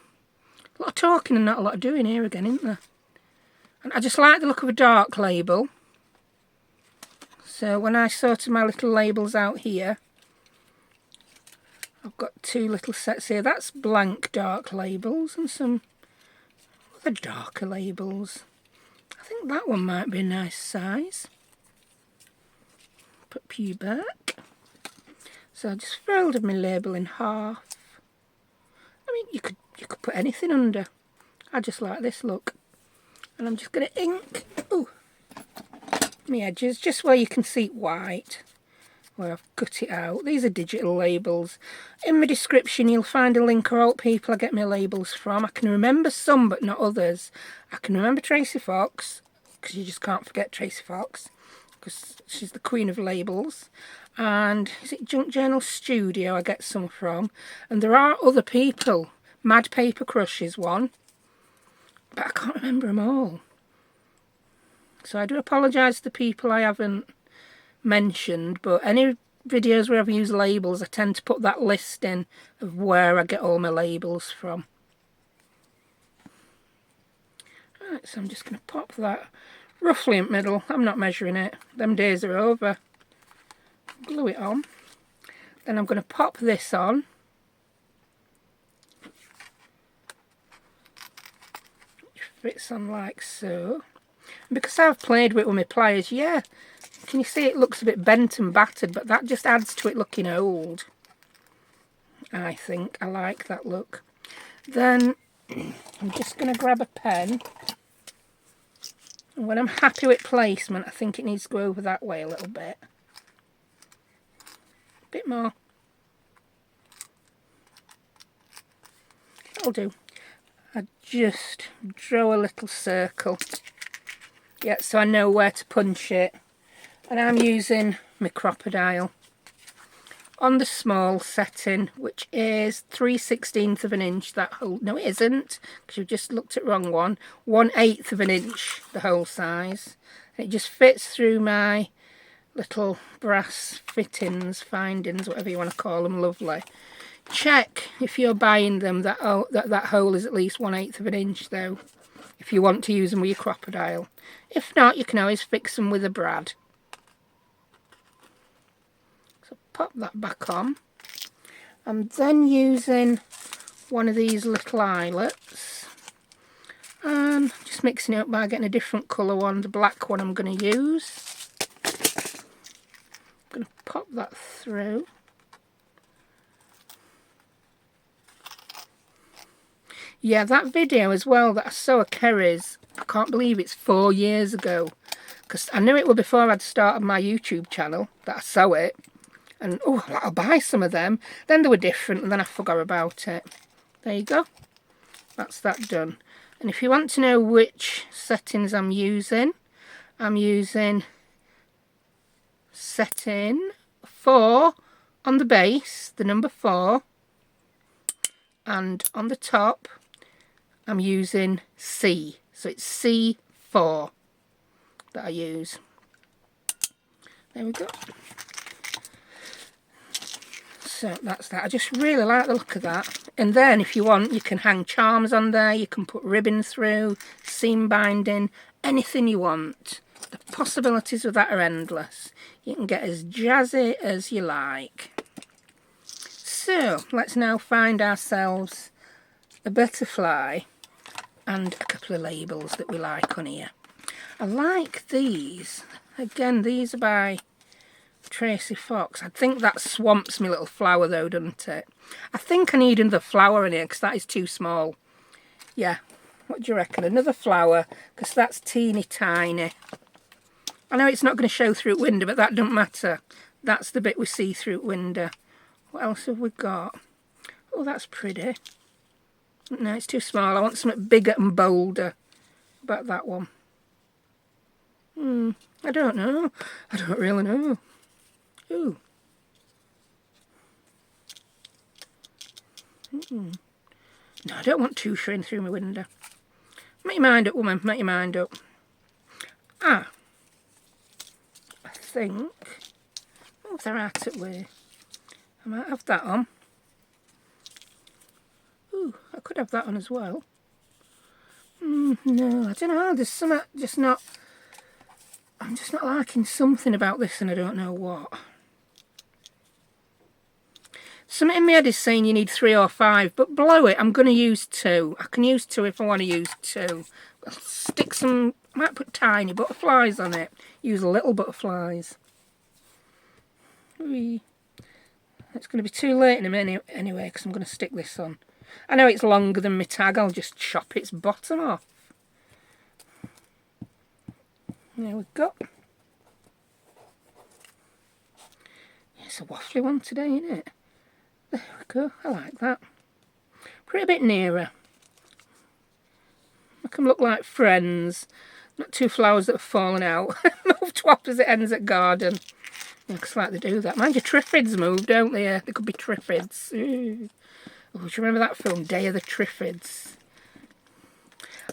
A lot of talking and not a lot of doing here again, isn't there? And I just like the look of a dark label. So when I sorted my little labels out here, I've got two little sets here. That's blank dark labels and some other darker labels. I think that one might be a nice size. Put Pew back. So I just folded my label in half. I mean, you could put anything under. I just like this look. And I'm just going to ink my edges, just where you can see it white, where I've cut it out. These are digital labels. In my description you'll find a link of all people I get my labels from. I can remember some but not others. I can remember Tracy Fox, because you just can't forget Tracy Fox, because she's the queen of labels. And is it Junk Journal Studio I get some from. And there are other people. Mad Paper Crush is one, but I can't remember them all. So I do apologise to the people I haven't mentioned, but any videos where I've used labels, I tend to put that list in of where I get all my labels from. Right, so I'm just going to pop that roughly in the middle. I'm not measuring it. Them days are over. Glue it on. Then I'm going to pop this on. Which fits on like so. And because I've played with it with my pliers, yeah, can you see it looks a bit bent and battered, but that just adds to it looking old. I think I like that look. Then I'm just going to grab a pen. And when I'm happy with placement, I think it needs to go over that way a little bit. A bit more. That'll do. I just draw a little circle. Yeah, so I know where to punch it. And I'm using my crocodile on the small setting, which is 3/16 of an inch. That whole, no it isn't, because you've just looked at the wrong one. 1/8 of an inch, the whole size. And it just fits through my little brass fittings, findings, whatever you want to call them, lovely. Check if you're buying them that hole is at least 1/8 of an inch though, if you want to use them with your crocodile. If not, you can always fix them with a brad. So pop that back on. I'm then using one of these little eyelets and just mixing it up by getting a different colour one. The black one I'm going to use. I'm going to pop that through. Yeah, that video as well that I saw of Kerry's, I can't believe it's 4 years ago. Because I knew it was before I'd started my YouTube channel that I saw it. And, oh, I'll buy some of them. Then they were different and then I forgot about it. There you go. That's that done. And if you want to know which settings I'm using setting 4 on the base, the number 4. And on the top, I'm using C. So it's C4 that I use. There we go. So that's that. I just really like the look of that. And then if you want, you can hang charms on there. You can put ribbon through, seam binding, anything you want. The possibilities of that are endless. You can get as jazzy as you like. So let's now find ourselves a butterfly and a couple of labels that we like on here. I like these. Again, these are by Tracy Fox. I think that swamps my little flower though, doesn't it? I think I need another flower in here because that is too small. Yeah, what do you reckon? Another flower, because that's teeny tiny. I know it's not going to show through the window, but that doesn't matter. That's the bit we see through the window. What else have we got? Oh, that's pretty. No, it's too small. I want something bigger and bolder. About that one. I don't know. I don't really know. Ooh. No, I don't want two showing through my window. Make your mind up, woman. Make your mind up. Ah. I think... Oh, they're out of way. I might have that on. Ooh, I could have that on as well. No, I don't know. There's something just not... I'm just not liking something about this and I don't know what. Something in my head is saying you need 3 or 5, but below it I'm going to use 2. I can use 2 if I want to use 2. I'll stick some... I might put tiny butterflies on it. Use little butterflies. Whee. It's going to be too late in a minute anyway because I'm going to stick this on. I know it's longer than my tag, I'll just chop its bottom off. There we go. It's a waffly one today, isn't it? There we go, I like that. Put it a bit nearer. Make them look like friends. Not 2 flowers that have fallen out. Move to opposite ends at garden. Looks like they do that. Mind you, triffids move, don't they? They could be triffids. Ooh. Oh, do you remember that film, Day of the Triffids?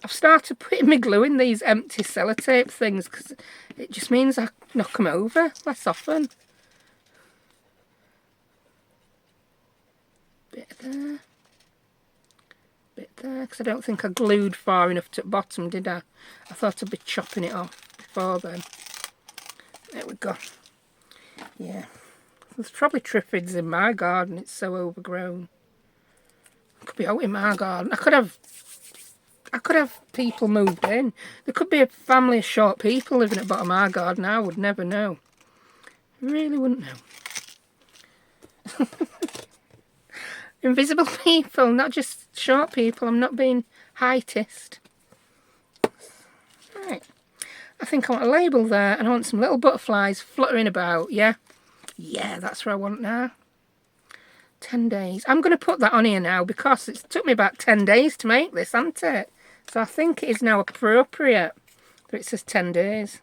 I've started putting my glue in these empty sellotape things because it just means I knock them over less often. Bit there. Bit there, because I don't think I glued far enough to the bottom, did I? I thought I'd be chopping it off before then. There we go. Yeah. There's probably triffids in my garden, it's so overgrown. It could be out in my garden. I could have people moved in. There could be a family of short people living at the bottom of my garden. I would never know. I really wouldn't know. Invisible people, not just short people. I'm not being heightist. Right. I think I want a label there, and I want some little butterflies fluttering about, yeah? Yeah, that's what I want now. 10 days. I'm going to put that on here now because it took me about 10 days to make this, hasn't it? So I think it is now appropriate that it says 10 days.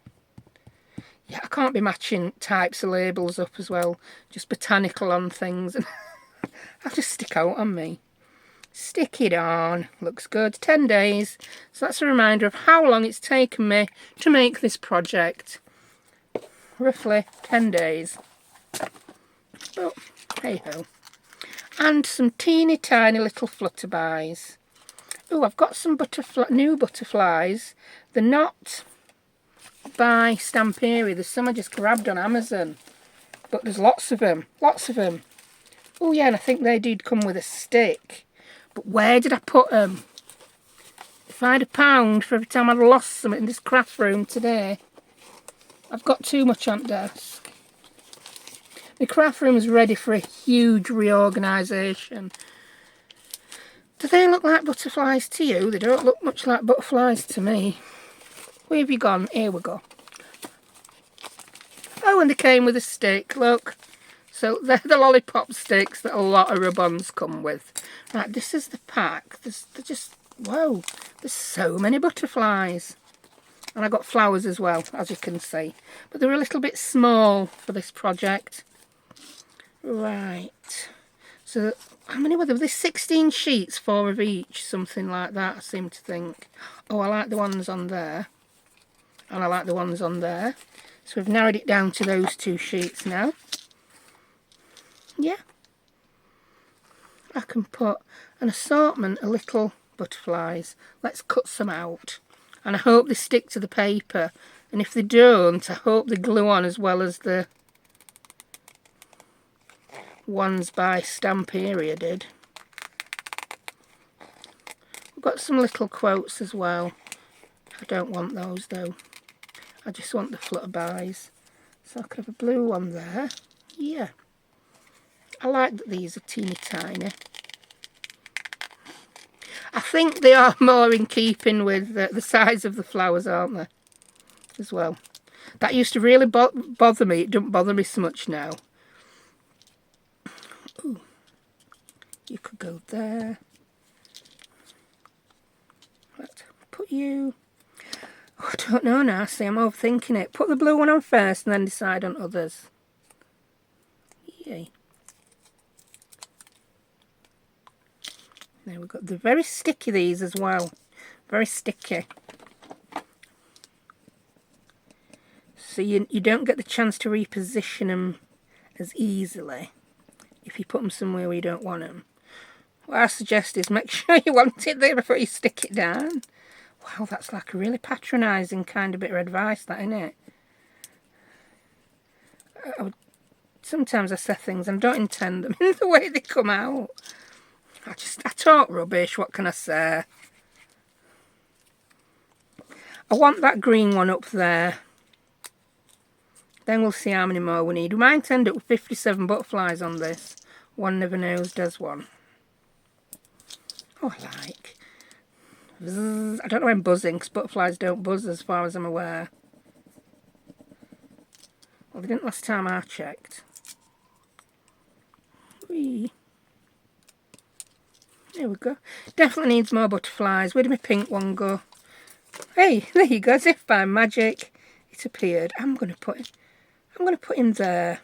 Yeah, I can't be matching types of labels up as well. Just botanical on things. And I'll just stick out on me. Stick it on. Looks good. 10 days. So that's a reminder of how long it's taken me to make this project. Roughly 10 days. But hey ho. And some teeny tiny little flutterbys. Oh, I've got some new butterflies. They're not by Stamperia. There's some I just grabbed on Amazon. But there's lots of them. Lots of them. Oh yeah, and I think they did come with a stick. But where did I put them? If I had £1 for every time I'd lost something in this craft room today. I've got too much on desk. The craft room is ready for a huge reorganisation. Do they look like butterflies to you? They don't look much like butterflies to me. Where have you gone? Here we go. Oh, and they came with a stick, look. So they're the lollipop sticks that a lot of rub-ons come with. Right, this is the pack. They're just, whoa, there's so many butterflies. And I got flowers as well, as you can see. But they're a little bit small for this project. Right, so how many were there? There's 16 sheets, 4 of each, something like that, I seem to think. Oh, I like the ones on there, and I like the ones on there. So we've narrowed it down to those 2 sheets now. Yeah. I can put an assortment of little butterflies. Let's cut some out. And I hope they stick to the paper. And if they don't, I hope they glue on as well as the ones by Stamperia did. We've got some little quotes as well. I don't want those though. I just want the flutterbys. So I could have a blue one there. Yeah. I like that these are teeny tiny. I think they are more in keeping with the size of the flowers, aren't they? As well. That used to really bother me. It doesn't bother me so much now. Ooh. You could go there. Let's put you... Oh, I don't know now, see, I'm overthinking it. Put the blue one on first and then decide on others. Yay. There we go. They're very sticky, these as well. Very sticky. So you don't get the chance to reposition them as easily if you put them somewhere where you don't want them. What I suggest is make sure you want it there before you stick it down. Wow, that's like a really patronising kind of bit of advice, that, isn't it? Sometimes I say things and don't intend them in the way they come out. I talk rubbish, what can I say? I want that green one up there. Then we'll see how many more we need. We might end up with 57 butterflies on this. One never knows, does one? Oh, I like. Bzz. I don't know when buzzing, because butterflies don't buzz as far as I'm aware. Well, they didn't last time I checked. Whee. There we go. Definitely needs more butterflies. Where did my pink one go? Hey, there you go. As if by magic, it appeared. I'm going to put him there.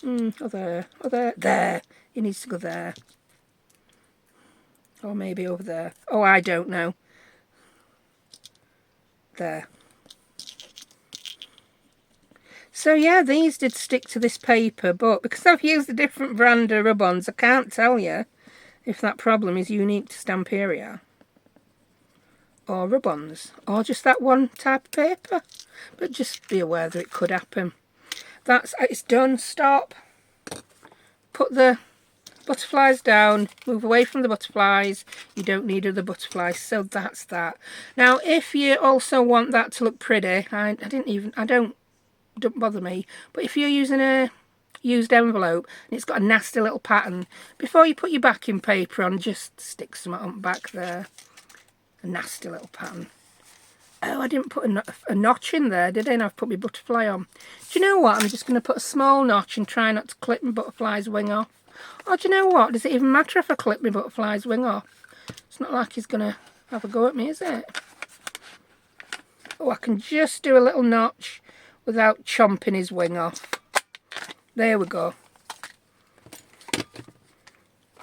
Oh, there. Oh, there. There. He needs to go there. Or maybe over there. Oh, I don't know. There. So yeah, these did stick to this paper, but because I've used a different brand of rub-ons, I can't tell you if that problem is unique to Stamperia or rub-ons or just that one type of paper. But just be aware that it could happen. It's done. Stop. Put the butterflies down. Move away from the butterflies. You don't need other butterflies. So that's that. Now, if you also want that to look pretty, don't bother me. But if you're using a used envelope and it's got a nasty little pattern, before you put your backing paper on, just stick some on back there. A nasty little pattern. Oh, I didn't put a notch in there, did I? And I've put my butterfly on. Do you know what? I'm just going to put a small notch and try not to clip my butterfly's wing off. Oh, do you know what? Does it even matter if I clip my butterfly's wing off? It's not like he's going to have a go at me, is it? Oh, I can just do a little notch without chomping his wing off. There we go.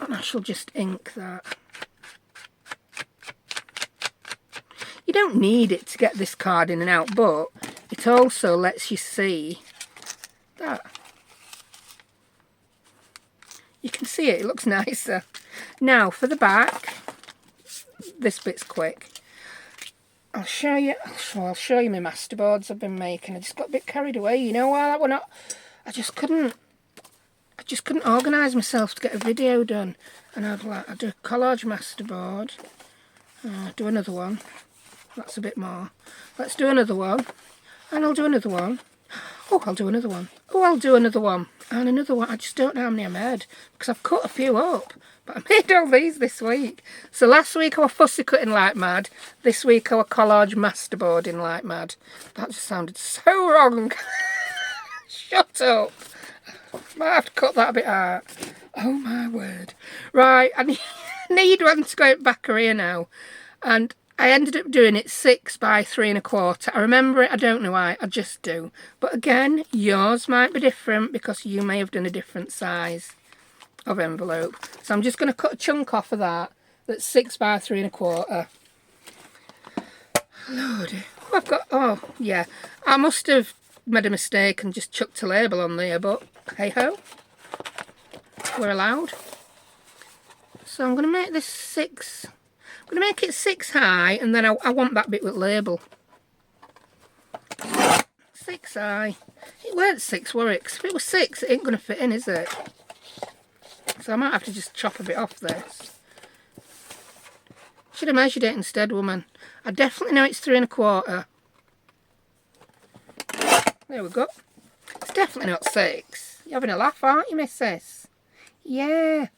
And I shall just ink that. You don't need it to get this card in and out, but it also lets you see that. You can see it looks nicer. Now for the back, this bit's quick. I'll show you my masterboards I've been making. I just got a bit carried away, you know, while we're not, I just couldn't organise myself to get a video done. And I'd do a collage masterboard, do another one. That's a bit more. Let's do another one. And I'll do another one. Oh, I'll do another one. Oh, I'll do another one. And another one. I just don't know how many I made, because I've cut a few up. But I made all these this week. So last week I was fussy cutting like mad. This week I was collage masterboarding like mad. That just sounded so wrong. Shut up. Might have to cut that a bit out. Oh my word. Right, I need one to go back here now. And I ended up doing it 6 by 3 1/4. I remember it, I don't know why, I just do. But again, yours might be different because you may have done a different size of envelope. So I'm just going to cut a chunk off of that that's 6 by 3 1/4. Lordy. Oh, yeah. I must have made a mistake and just chucked a label on there, but hey ho. We're allowed. So I'm going to make this 6. I'm going to make it 6 high, and then I want that bit with label. 6 high. It weren't 6, were it? 'Cause if it was 6, it ain't going to fit in, is it? So I might have to just chop a bit off this. Should have measured it instead, woman. I definitely know it's 3 1/4. There we go. It's definitely not 6. You're having a laugh, aren't you, missus? Yeah.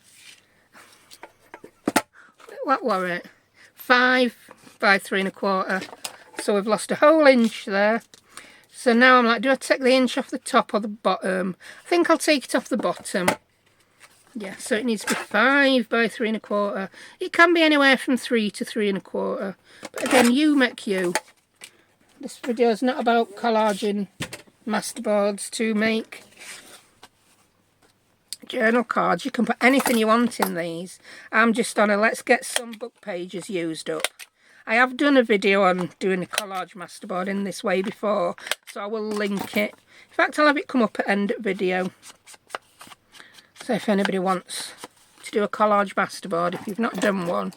What were it? 5 by 3 1/4. So we've lost a whole inch there. So now I'm like, do I take the inch off the top or the bottom? I think I'll take it off the bottom. Yeah, so it needs to be 5 by 3 1/4. It can be anywhere from 3 to 3 1/4. But again, you make you. This video is not about collaging masterboards to make journal cards. You can put anything you want in these. I'm just on a let's get some book pages used up. I have done a video on doing a collage masterboard in this way before, so I will link it. In fact, I'll have it come up at end of video. So if anybody wants to do a collage masterboard, if you've not done one,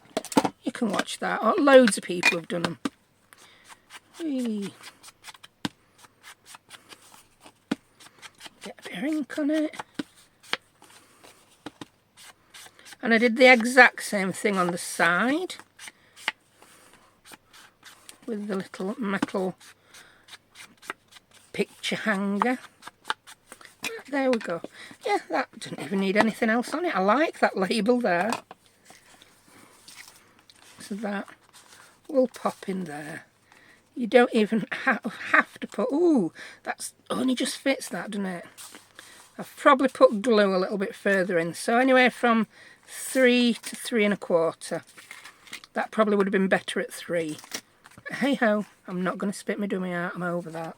you can watch that. Or loads of people have done them. Whee. Get a bit of ink on it. And I did the exact same thing on the side with the little metal picture hanger. There we go. Yeah, that didn't even need anything else on it. I like that label there. So that will pop in there. You don't even have to put... Ooh, that's only just fits that, doesn't it? I've probably put glue a little bit further in. So anywhere from 3 to 3 1/4. That probably would have been better at 3. Hey ho, I'm not going to spit my dummy out. I'm over that.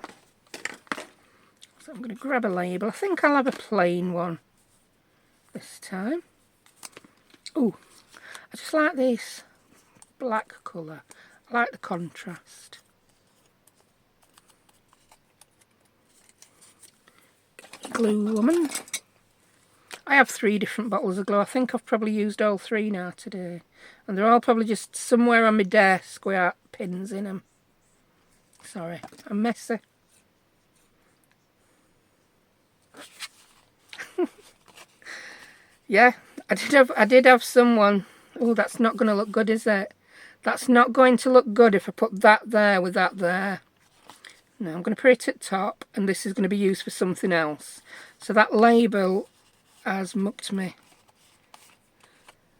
So I'm going to grab a label. I think I'll have a plain one this time. Ooh, I just like this black colour. I like the contrast. glue, woman. I have 3 different bottles of glue. I think I've probably used all 3 now today. And they're all probably just somewhere on my desk without pins in them. Sorry, I'm messy. Yeah, I did have someone. Oh, that's not going to look good, is it? That's not going to look good if I put that there with that there. No, I'm going to put it at top, and this is going to be used for something else. So that label has mucked me.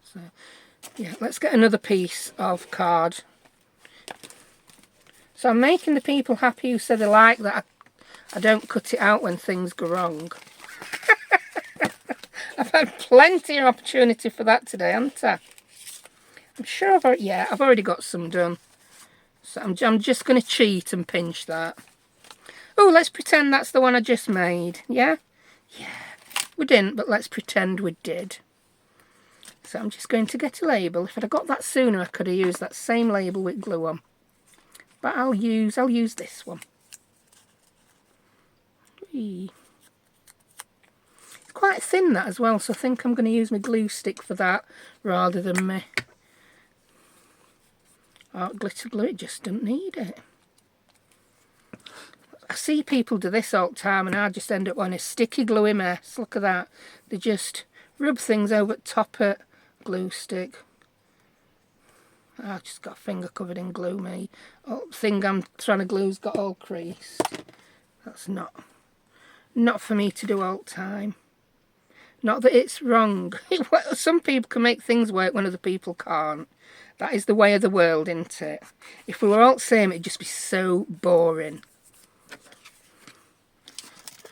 So, yeah, let's get another piece of card. So I'm making the people happy who say they like that I don't cut it out when things go wrong. I've had plenty of opportunity for that today, haven't I? I'm sure I've already got some done. So I'm just going to cheat and pinch that. Oh, let's pretend that's the one I just made. Yeah? Yeah. We didn't, but let's pretend we did. So I'm just going to get a label. If I'd have got that sooner, I could have used that same label with glue on. But I'll use this one. Whee. It's quite thin, that as well, so I think I'm going to use my glue stick for that rather than my art glitter glue. It just doesn't need it. I see people do this all the time and I just end up on a sticky gluey mess. Look at that. They just rub things over the top of glue stick. I've just got a finger covered in glue, me. Oh, thing I'm trying to glue's got all creased. That's not for me to do all the time. Not that it's wrong. Some people can make things work when other people can't. That is the way of the world, isn't it? If we were all the same, it'd just be so boring.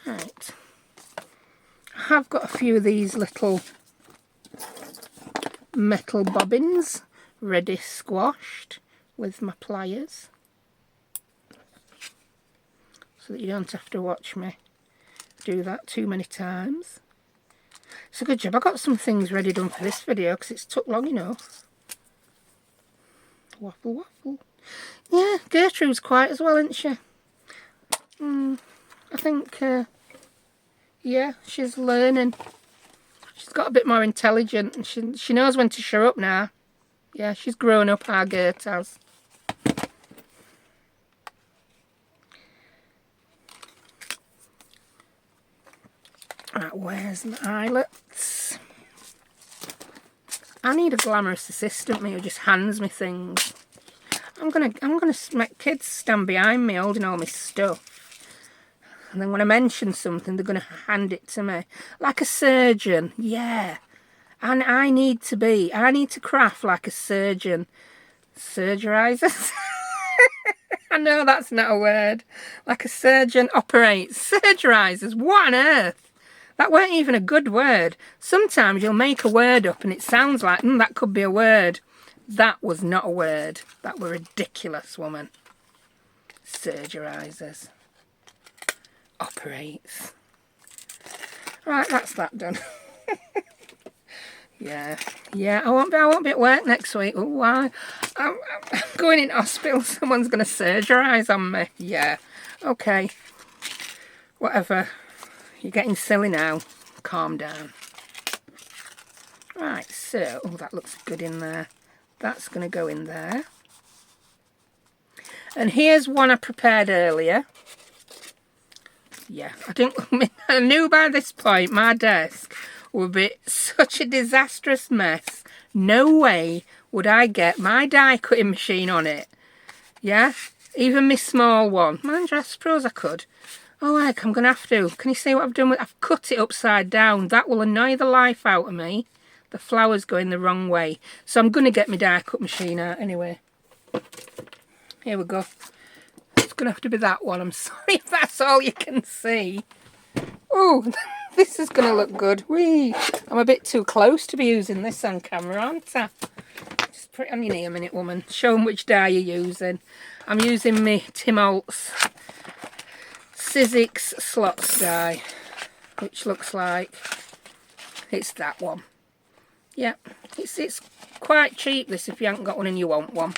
Right. I have got a few of these little metal bobbins ready squashed with my pliers, so that you don't have to watch me do that too many times. It's a good job I got some things ready done for this video because it's took long enough. Waffle waffle. Yeah, Gertrude's quiet as well, isn't she? I think yeah, she's learning. She's got a bit more intelligent and she knows when to shut up now. Yeah, she's grown up, our Gert has. Right, where's my eyelets? I need a glamorous assistant, me, who just hands me things. I'm gonna make kids stand behind me holding all my stuff. And then when I mention something, they're gonna hand it to me. Like a surgeon, yeah. And I need to craft like a surgeon. Surgerizers? I know that's not a word. Like a surgeon operates. Surgerizers, what on earth? That weren't even a good word. Sometimes you'll make a word up and it sounds like, that could be a word. That was not a word. That were ridiculous, woman. Surgerizers. Operates. Right, that's that done. Yeah, I won't be at work next week. Oh, why? I'm going in hospital. Someone's going to surgerise on me. Yeah, okay. Whatever. You're getting silly now. Calm down. Right, so, oh, that looks good in there. That's going to go in there. And here's one I prepared earlier. Yeah, I knew by this point my desk would be such a disastrous mess. No way would I get my die cutting machine on it. Yeah, even my small one. Mind you, I suppose I could. Oh heck, I'm gonna have to. Can you see what I've done with? I've cut it upside down. That will annoy the life out of me. The flower's going the wrong way. So I'm gonna get my die cut machine out anyway. Here we go. It's gonna have to be that one. I'm sorry if that's all you can see. Oh, this is gonna look good. Whee! I'm a bit too close to be using this on camera, aren't I? Just put it on your knee a minute, woman. Show them which die you're using. I'm using my Tim Holtz Sizzix slots die, which looks like it's that one. Yeah, it's quite cheap, this, if you haven't got one and you want one.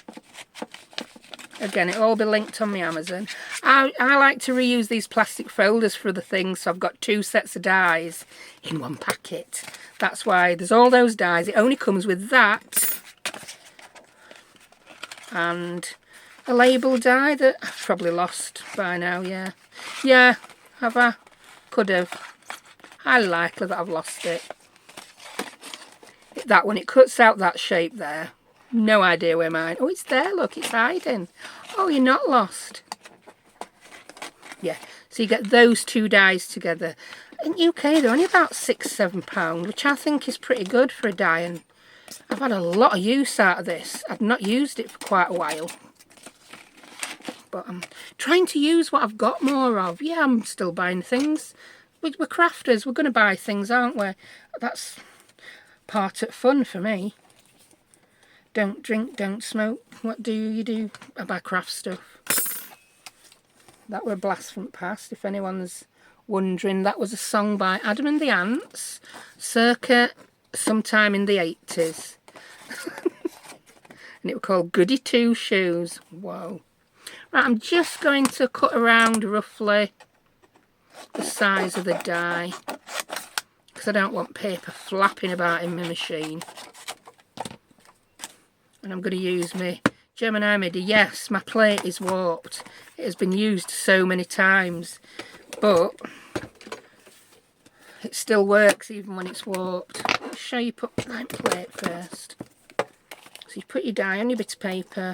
Again, it'll all be linked on my Amazon. I like to reuse these plastic folders for the things, so I've got 2 sets of dies in one packet. That's why there's all those dies. It only comes with that and a label die that I've probably lost by now, yeah. Yeah, have I? Could have. Highly likely that I've lost it. That one, it cuts out that shape there. No idea where mine... Oh, it's there, look, it's hiding. Oh, you're not lost. Yeah, so you get those 2 dies together. In UK, they're only about £6–7, which I think is pretty good for a die, and I've had a lot of use out of this. I've not used it for quite a while. But I'm trying to use what I've got more of. Yeah, I'm still buying things. We're crafters, we're going to buy things, aren't we? That's part of fun for me. Don't drink, don't smoke. What do you do? I buy craft stuff. That were a blast from the past, if anyone's wondering. That was a song by Adam and the Ants, circa sometime in the 80s. And it was called Goody Two Shoes. Whoa. Right, I'm just going to cut around roughly the size of the die, because I don't want paper flapping about in my machine. And I'm going to use my Gemini MIDI. Yes, my plate is warped. It has been used so many times, but it still works even when it's warped. Make sure you put my plate first. So you put your die on your bit of paper.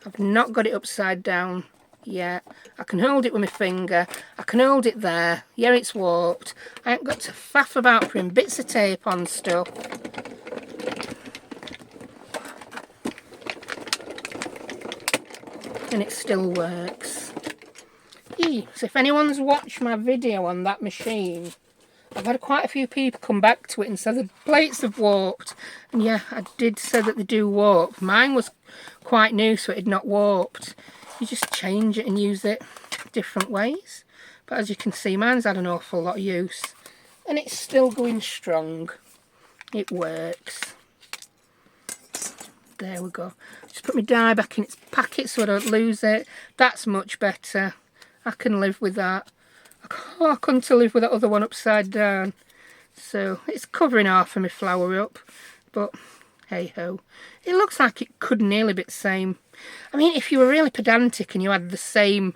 I've not got it upside down yet. I can hold it with my finger. I can hold it there. Yeah, it's warped. I ain't got to faff about putting bits of tape on stuff. And it still works. So if anyone's watched my video on that machine, I've had quite a few people come back to it and say the plates have warped. And yeah, I did say that they do warp. Mine was quite new, so it had not warped. You just change it and use it different ways. But as you can see, mine's had an awful lot of use. And it's still going strong. It works. There we go. Just put my die back in its packet so I don't lose it. That's much better. I can live with that. I couldn't live with that other one upside down. So it's covering half of my flower up. But hey ho. It looks like it could nearly be the same. I mean, if you were really pedantic and you had the same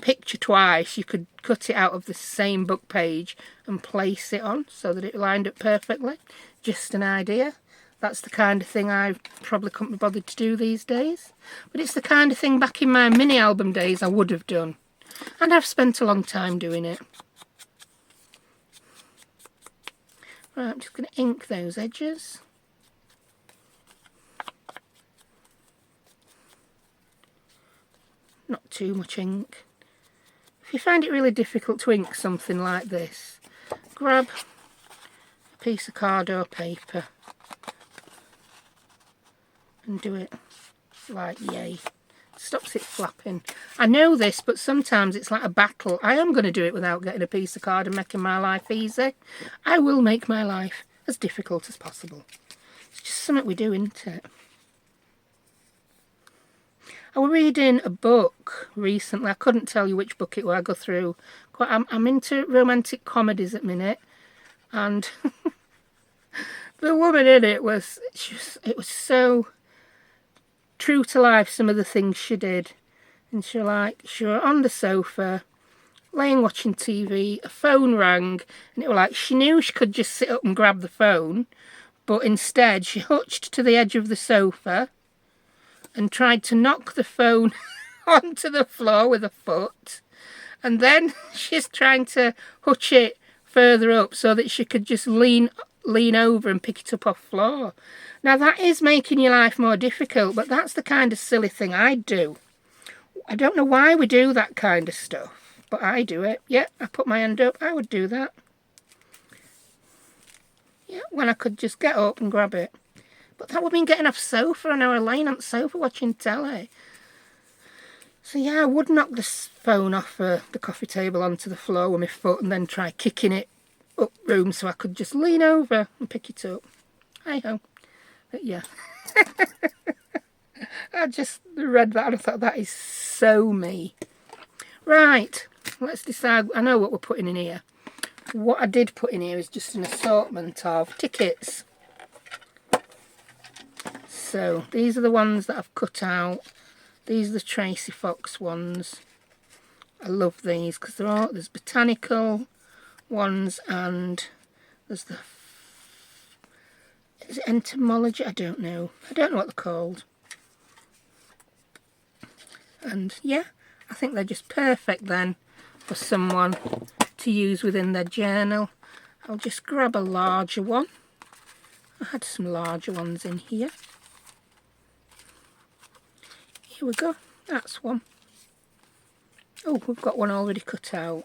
picture twice, you could cut it out of the same book page and place it on so that it lined up perfectly. Just an idea. That's the kind of thing I probably couldn't be bothered to do these days. But it's the kind of thing back in my mini album days I would have done. And I've spent a long time doing it. Right, I'm just going to ink those edges. Not too much ink. If you find it really difficult to ink something like this, grab a piece of card or paper and do it like yay. Stops it flapping. I know this, but sometimes it's like a battle. I am going to do it without getting a piece of card and making my life easy. I will make my life as difficult as possible. It's just something we do, isn't it? I was reading a book recently. I couldn't tell you which book it was. I go through. I'm into romantic comedies at the minute, and the woman in it was so true to life, some of the things she did. And she was on the sofa laying watching TV, a phone rang, and it was like she knew she could just sit up and grab the phone, but instead she hutched to the edge of the sofa and tried to knock the phone onto the floor with a foot, and then she's trying to hutch it further up so that she could just lean over and pick it up off the floor. Now that is making your life more difficult, but that's the kind of silly thing I do. I don't know why we do that kind of stuff, but I do it. Yeah, I put my hand up, I would do that. Yeah, when I could just get up and grab it. But that would mean getting off the sofa, and I was laying on the sofa watching telly. So yeah, I would knock the phone off the coffee table onto the floor with my foot and then try kicking it up room so I could just lean over and pick it up. Hey ho. But yeah. I just read that and I thought that is so me. Right, let's decide. I know what we're putting in here. What I did put in here is just an assortment of tickets. So these are the ones that I've cut out. These are the Tracy Fox ones. I love these because there's botanical ones and there's the, is it entomology? I don't know what they're called. And yeah, I think they're just perfect then for someone to use within their journal. I'll just grab a larger one. I had some larger ones in here. Here we go, that's one. Oh, we've got one already cut out.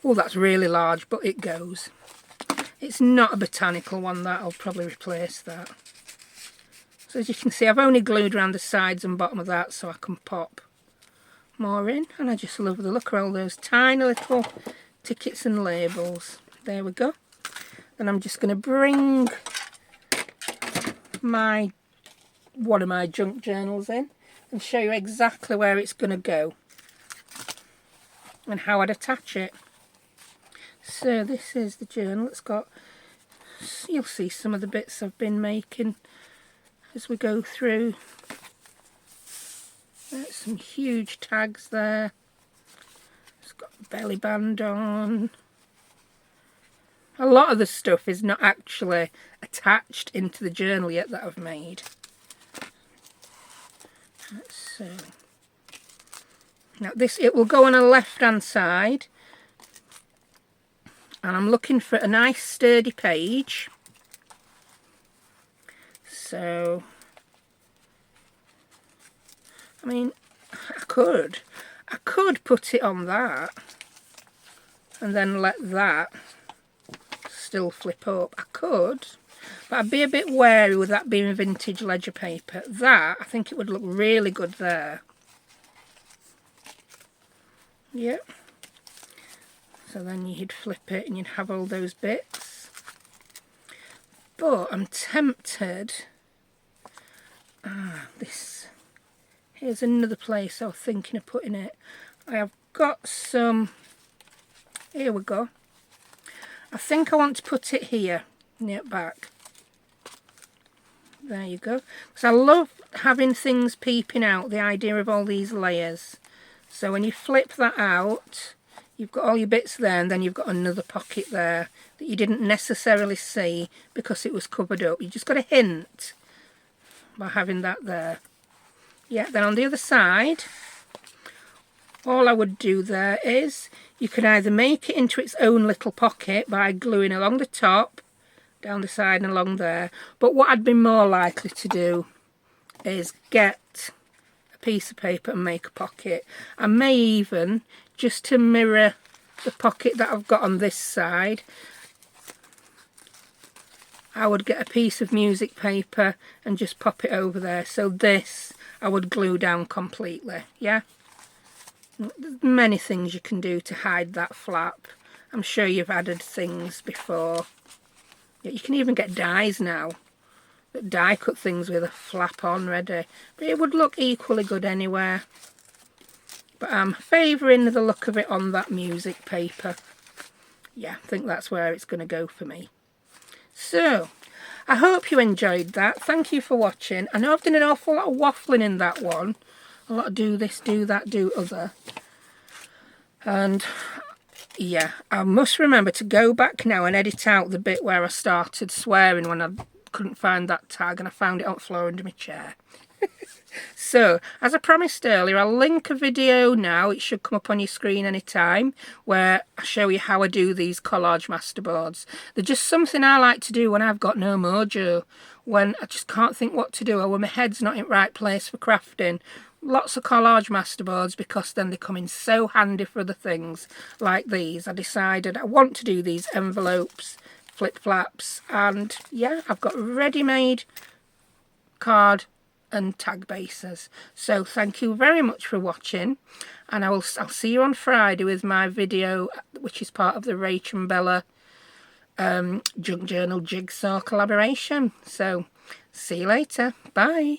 Oh, that's really large, but it goes. It's not a botanical one, that I'll probably replace that. So as you can see, I've only glued around the sides and bottom of that so I can pop more in. And I just love the look of all those tiny little tickets and labels. There we go. And I'm just going to bring one of my junk journals in and show you exactly where it's going to go and how I'd attach it. So this is the journal. It's got, you'll see some of the bits I've been making as we go through. There's some huge tags there. It's got a belly band on. A lot of the stuff is not actually attached into the journal yet that I've made. So now this, it will go on a left hand side, and I'm looking for a nice sturdy page. So I mean, I could put it on that and then let that still flip up. I could, but I'd be a bit wary with that being vintage ledger paper. That, I think it would look really good there. Yep. So then you'd flip it and you'd have all those bits. But I'm tempted. This. Here's another place I was thinking of putting it. I have got some. Here we go. I think I want to put it here, near the back. There you go. Because I love having things peeping out, the idea of all these layers. So when you flip that out, you've got all your bits there, and then you've got another pocket there that you didn't necessarily see because it was covered up. You just got a hint by having that there. Yeah, then on the other side, all I would do there is, you could either make it into its own little pocket by gluing along the top, down the side and along there. But what I'd be more likely to do is get a piece of paper and make a pocket. I may even, just to mirror the pocket that I've got on this side, I would get a piece of music paper and just pop it over there. So this I would glue down completely, yeah? There's many things you can do to hide that flap. I'm sure you've added things before. You can even get dies now that die cut things with a flap on ready. But it would look equally good anywhere. But I'm favouring the look of it on that music paper. Yeah, I think that's where it's going to go for me. So, I hope you enjoyed that. Thank you for watching. I know I've done an awful lot of waffling in that one. A lot of do this, do that, do other. And yeah, I must remember to go back now and edit out the bit where I started swearing when I couldn't find that tag and I found it on the floor under my chair. So, as I promised earlier, I'll link a video now, it should come up on your screen anytime, where I show you how I do these collage masterboards. They're just something I like to do when I've got no mojo, when I just can't think what to do, or when my head's not in the right place for crafting. Lots of collage masterboards, because then they come in so handy for other things like these. I decided I want to do these envelopes, flip flaps, and yeah, I've got ready-made card and tag bases. So thank you very much for watching, and I'll see you on Friday with my video, which is part of the Rach and Bella Junk Journal Jigsaw collaboration. So see you later. Bye.